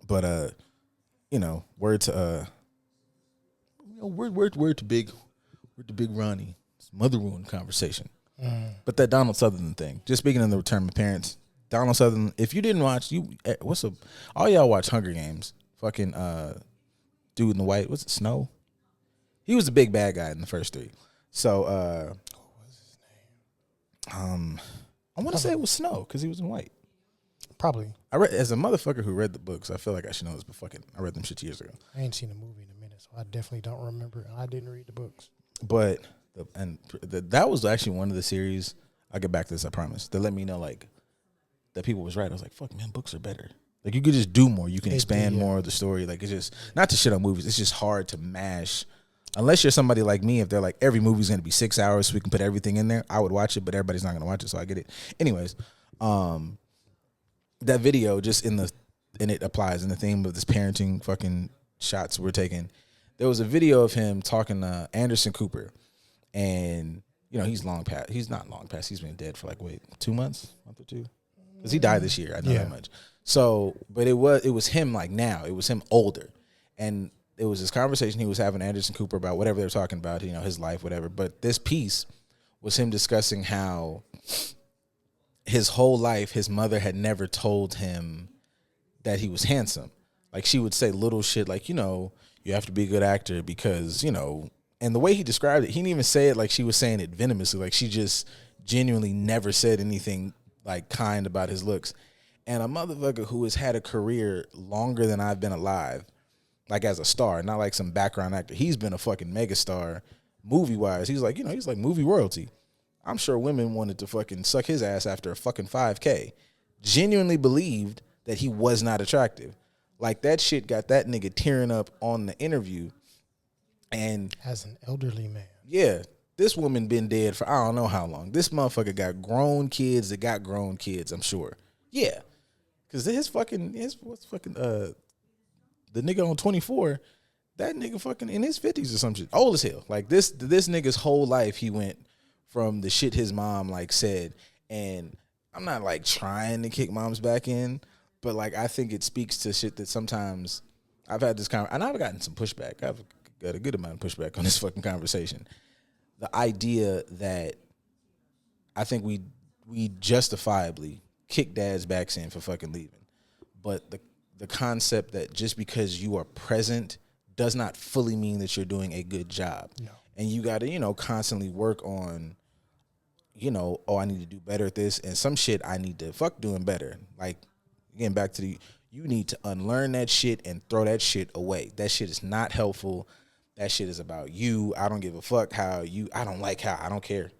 But word to word to big Ronnie. It's mother wound conversation. But that Donald Sutherland thing. Just speaking in the term of parents, Donald Sutherland. If you didn't watch, all y'all watch Hunger Games. Fucking dude in the white. What's it? Snow. He was the big bad guy in the first three. So, what was his name? I want to say it was Snow because he was in white. Probably. I read as a motherfucker who read the books. I feel like I should know this, but fucking, I read them shit years ago. I ain't seen a movie in a minute, so I definitely don't remember. I didn't read the books. But that was actually one of the series. I'll get back to this, I promise. That let me know like that people was right. I was like, fuck, man, books are better. Like you could just do more. You can expand more of the story. Like it's just not to shit on movies. It's just hard to mash. Unless you're somebody like me, if they're like, every movie's going to be 6 hours so we can put everything in there, I would watch it, but everybody's not going to watch it, so I get it. Anyways, that video just and it applies in the theme of this parenting fucking shots we're taking. There was a video of him talking to Anderson Cooper, and, he's long past. He's not long past. He's been dead for 2 months, month or two? Because he died this year. I know that much. So, but it was him now. It was him older. And it was this conversation he was having Anderson Cooper about whatever they were talking about, his life, whatever. But this piece was him discussing how his whole life his mother had never told him that he was handsome. Like she would say little shit like, you have to be a good actor because, and the way he described it, he didn't even say it like she was saying it venomously. Like she just genuinely never said anything like kind about his looks. And a motherfucker who has had a career longer than I've been alive, like as a star, not like some background actor. He's been a fucking megastar movie-wise. He's like, he's like movie royalty. I'm sure women wanted to fucking suck his ass after a fucking 5K. Genuinely believed that he was not attractive. Like that shit got that nigga tearing up on the interview. And as an elderly man. Yeah. This woman been dead for I don't know how long. This motherfucker got grown kids that got grown kids, I'm sure. Yeah. Cause the nigga on 24, that nigga fucking in his 50s or some shit. Old as hell. Like this nigga's whole life he went from the shit his mom said. And I'm not trying to kick moms back in, but I think it speaks to shit that sometimes I've had this and I've gotten some pushback. I've got a good amount of pushback on this fucking conversation. The idea that I think we justifiably kick dads' backs in for fucking leaving. But the concept that just because you are present does not fully mean that you're doing a good job. No. And you got to, constantly work on oh, I need to do better at this, and some shit I need to fuck doing better. Like, getting back to you need to unlearn that shit and throw that shit away. That shit is not helpful. That shit is about you. I don't give a fuck I don't care.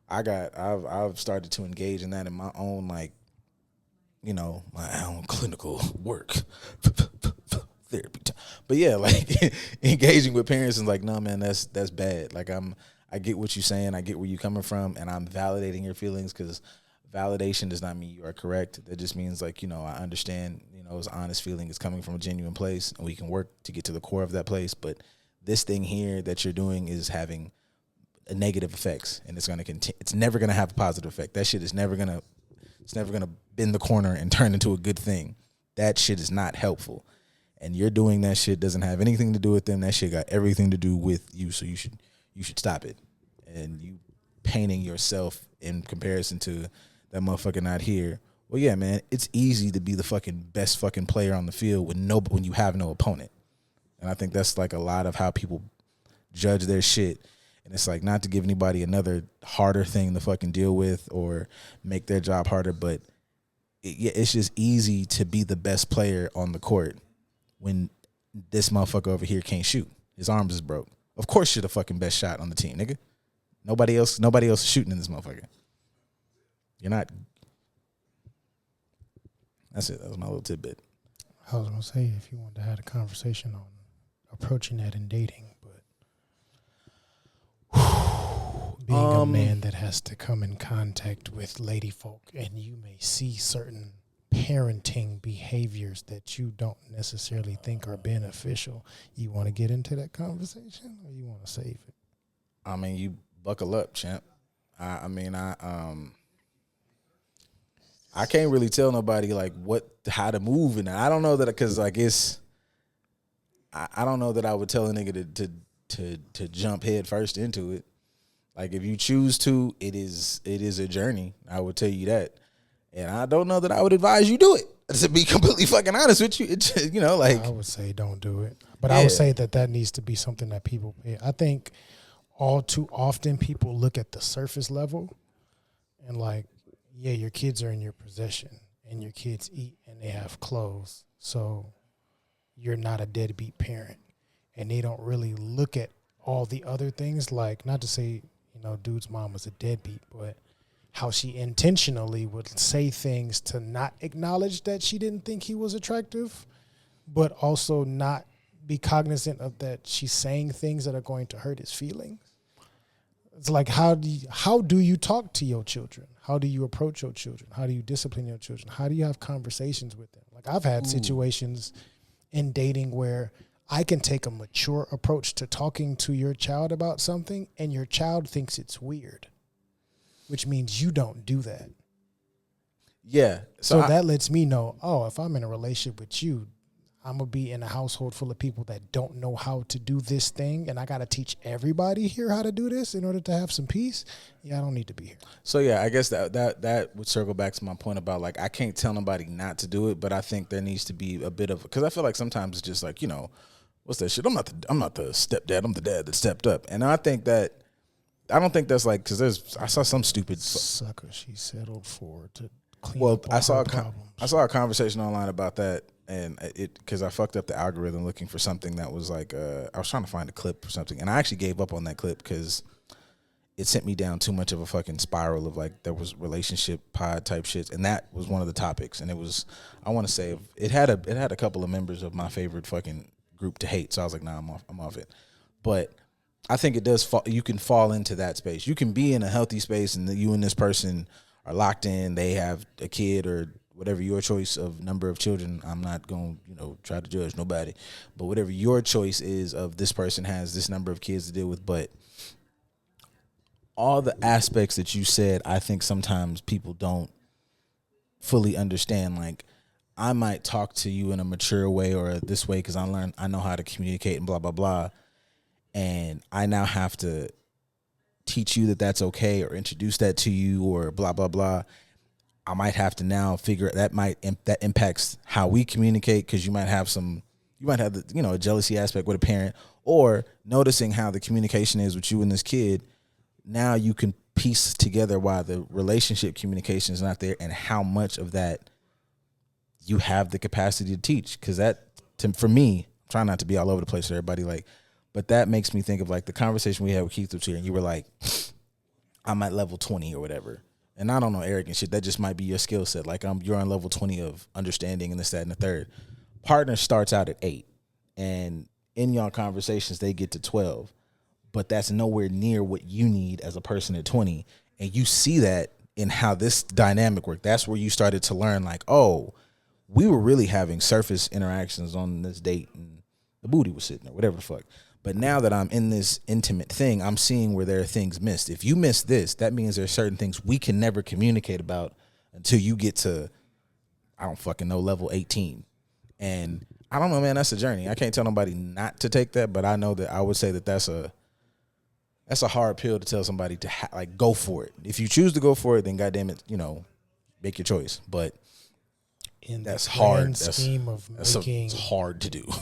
I've started to engage in that in my own, like, my own clinical work. Therapy time. But yeah, like engaging with parents is like, no, man, that's bad. Like, I get what you're saying. I get where you're coming from, and I'm validating your feelings, because validation does not mean you are correct. That just means, like, I understand, it's an honest feeling. It's coming from a genuine place, and we can work to get to the core of that place. But this thing here that you're doing is having a negative effects, and it's going to continue. It's never going to have a positive effect. That shit is never going to bend the corner and turn into a good thing. That shit is not helpful. And you're doing that shit doesn't have anything to do with them. That shit got everything to do with you. So you should stop it. And you painting yourself in comparison to that motherfucker not here. Well, yeah, man, it's easy to be the fucking best fucking player on the field when you have no opponent. And I think that's like a lot of how people judge their shit. And it's like, not to give anybody another harder thing to fucking deal with or make their job harder, but it's just easy to be the best player on the court when this motherfucker over here can't shoot. His arms is broke. Of course you're the fucking best shot on the team, nigga. Nobody else is shooting in this motherfucker. You're not. That's it. That was my little tidbit. I was going to say, if you wanted to have a conversation on approaching that in dating, but being a man that has to come in contact with lady folk, and you may see certain parenting behaviors that you don't necessarily think are beneficial. You want to get into that conversation, or you want to save it? I mean, you buckle up, champ. I can't really tell nobody like how to move, and I don't know that, because like I don't know that I would tell a nigga to jump head first into it. Like, if you choose to, it is a journey. I would tell you that. And I don't know that I would advise you do it. To be completely fucking honest with you, it's, like, I would say don't do it. But yeah. I would say that needs to be something that people pay. I think all too often people look at the surface level and like, yeah, your kids are in your possession and your kids eat and they have clothes. So you're not a deadbeat parent. And they don't really look at all the other things, like, not to say, dude's mom was a deadbeat, but how she intentionally would say things to not acknowledge that she didn't think he was attractive, but also not be cognizant of that she's saying things that are going to hurt his feelings. It's like, how do you talk to your children? How do you approach your children? How do you discipline your children? How do you have conversations with them? Like, I've had situations in dating where I can take a mature approach to talking to your child about something, and your child thinks it's weird, which means you don't do that. Yeah. So that lets me know, if I'm in a relationship with you, I'm going to be in a household full of people that don't know how to do this thing, and I got to teach everybody here how to do this in order to have some peace. Yeah, I don't need to be here. So, yeah, I guess that would circle back to my point about, like, I can't tell nobody not to do it, but I think there needs to be a bit of, because I feel like sometimes it's just like, what's that shit? I'm not the stepdad. I'm the dad that stepped up. And I don't think that's like, because I saw some stupid sucker she settled for to clean up all her problems. I saw a conversation online about that, and because I fucked up the algorithm looking for something that was like, I was trying to find a clip or something, and I actually gave up on that clip because it sent me down too much of a fucking spiral of, like, there was relationship pod type shit, and that was one of the topics, and it was, I want to say, it had a couple of members of my favorite fucking group to hate, so I was like, nah, I'm off it. But I think it does you can fall into that space. You can be in a healthy space, and you and this person are locked in, they have a kid or whatever your choice of number of children. I'm not going to try to judge nobody, but whatever your choice is of, this person has this number of kids to deal with. But all the aspects that you said, I think sometimes people don't fully understand. Like, I might talk to you in a mature way or this way because I know how to communicate and blah, blah, blah. And I now have to teach you that that's okay, or introduce that to you, or blah, blah, blah. I might have to now figure that impacts how we communicate, because you might have the, a jealousy aspect with a parent, or noticing how the communication is with you and this kid. Now you can piece together why the relationship communication is not there and how much of that you have the capacity to teach. Because for me, I'm trying not to be all over the place for everybody, like, but that makes me think of like the conversation we had with Keith here, and you were like, I'm at level 20 or whatever. And I don't know, Eric and shit, that just might be your skill set. Like you're on level 20 of understanding and this, that, and the third. Partner starts out at 8. And in y'all conversations, they get to 12. But that's nowhere near what you need as a person at 20. And you see that in how this dynamic worked. That's where you started to learn, like, oh, we were really having surface interactions on this date and the booty was sitting there, whatever the fuck. But now that I'm in this intimate thing, I'm seeing where there are things missed. If you miss this, that means there are certain things we can never communicate about until you get to, I don't fucking know, level 18. And I don't know, man, that's a journey. I can't tell nobody not to take that, but I know that I would say that that's a hard pill to tell somebody to like go for it. If you choose to go for it, then goddamn it, make your choice. But that's hard. It's hard to do.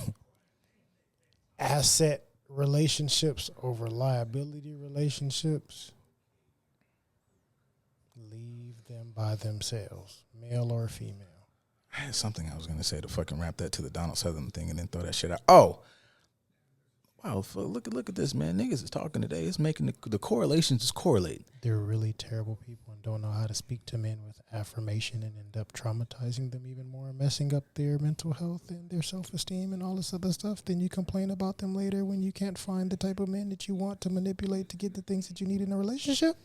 Asset relationships over liability relationships. Leave them by themselves, male or female. I had something I was going to say to fucking wrap that to the Donald Sutherland thing and then throw that shit out. Oh, wow, look at this, man. Niggas is talking today. It's making the correlations just correlate. They're really terrible people and don't know how to speak to men with affirmation and end up traumatizing them even more, messing up their mental health and their self-esteem and all this other stuff. Then you complain about them later when you can't find the type of men that you want to manipulate to get the things that you need in a relationship.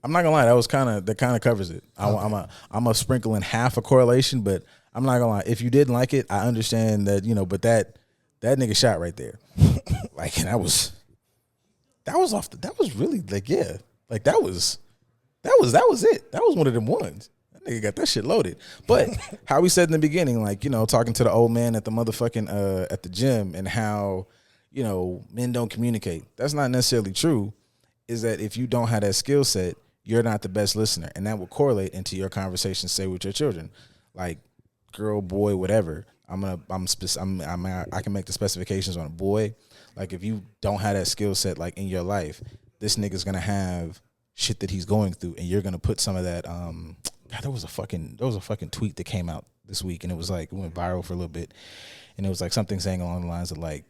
I'm not gonna lie, that kind of covers it. Okay. I'm a sprinkle in half a correlation, but I'm not gonna lie. If you didn't like it, I understand that, but that nigga shot right there. Like, and that was really like, yeah, like that was it. That was one of them ones. That nigga got that shit loaded. But how we said in the beginning, like, talking to the old man at the motherfucking at the gym and how, men don't communicate. That's not necessarily true. Is that if you don't have that skill set, you're not the best listener, and that will correlate into your conversation, say, with your children, like girl, boy, whatever. I can make the specifications on a boy. Like, if you don't have that skill set, like, in your life, this nigga's gonna have shit that he's going through, and you're gonna put some of that. God, there was a fucking tweet that came out this week, and it was like, it went viral for a little bit, and it was like something saying along the lines of like,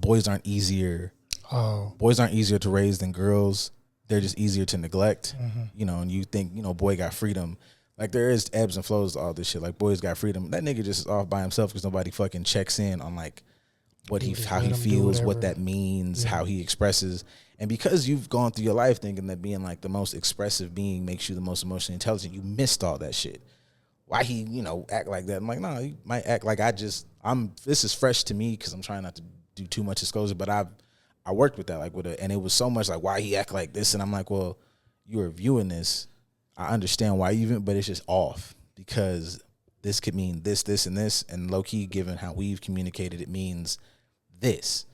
boys aren't easier to raise than girls. They're just easier to neglect. Mm-hmm. And you think, boy got freedom. Like, there is ebbs and flows to all this shit. Like, boys got freedom. That nigga just is off by himself because nobody fucking checks in on like how he feels, what that means, how he expresses. And because you've gone through your life thinking that being like the most expressive being makes you the most emotionally intelligent, you missed all that shit. Why he, act like that? I'm like, no, he might act like this is fresh to me because I'm trying not to do too much disclosure, but I worked with that, like, and it was so much like, why he act like this? And I'm like, well, you were viewing this. I understand why but it's just off because this could mean this, and this, and low key, given how we've communicated, it means this,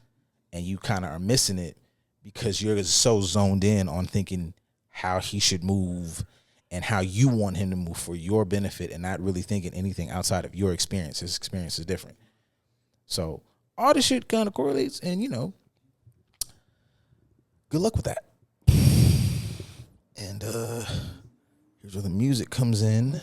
and you kind of are missing it because you're so zoned in on thinking how he should move and how you want him to move for your benefit, and not really thinking anything outside of your experience. His experience is different, so all this shit kind of correlates, and good luck with that. And here's where the music comes in.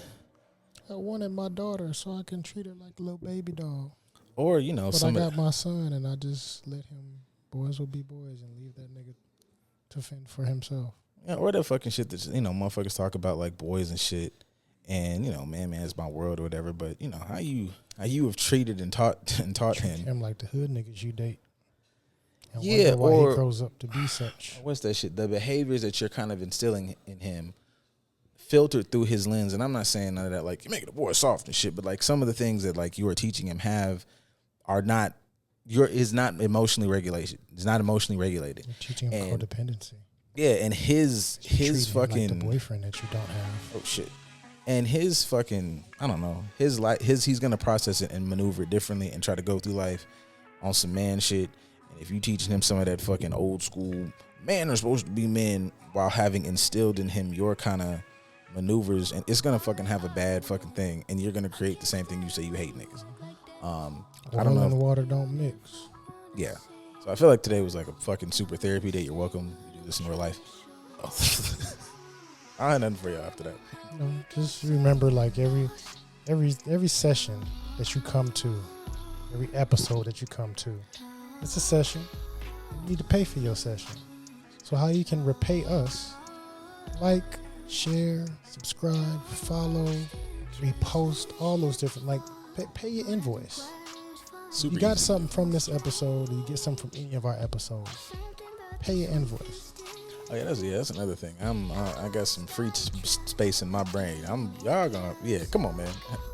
I wanted my daughter so I can treat her like a little baby doll. Or, but I got my son and I just let him, boys will be boys, and leave that nigga to fend for himself. Yeah, or that fucking shit that, motherfuckers talk about like boys and shit. And, man, it's my world or whatever. But, how you have treated and taught him like the hood niggas you date. And yeah, why or he grows up to be such. What's that shit? The behaviors that you're kind of instilling in him, filtered through his lens. And I'm not saying none of that, like, you're making a boy soft and shit, but like some of the things that like you are teaching him is not emotionally regulated. It's not emotionally regulated. You're teaching him codependency. Yeah, and his fucking like the boyfriend that you don't have. Oh shit. And his fucking, I don't know, he's gonna process it and maneuver it differently and try to go through life on some man shit. If you teaching him some of that fucking old school, men are supposed to be men, while having instilled in him your kind of maneuvers, and it's gonna fucking have a bad fucking thing, and you're gonna create the same thing you say you hate niggas. I don't know. And water don't mix. Yeah. So I feel like today was like a fucking super therapy day. You're welcome. You do Just in real life. Oh. I ain't nothing for y'all after that. You know, just remember, like every session that you come to, every episode that you come to, it's a session. You need to pay for your session. So how you can repay us? Like, share, subscribe, follow, repost, all those different, like, pay your invoice. Super you got easy. something from this episode, or you get something from any of our episodes, pay your invoice. Oh yeah, that's another thing. I got some free space in my brain. Y'all gonna come on, man.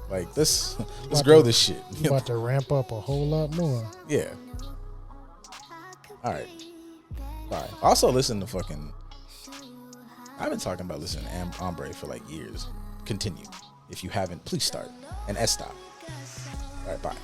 Like let's grow this shit. You about to ramp up a whole lot more. Yeah. All right. Also, listen to fucking. I've been talking about listening to Ombre for like years. Continue. If you haven't, please start. And stop. All right, bye.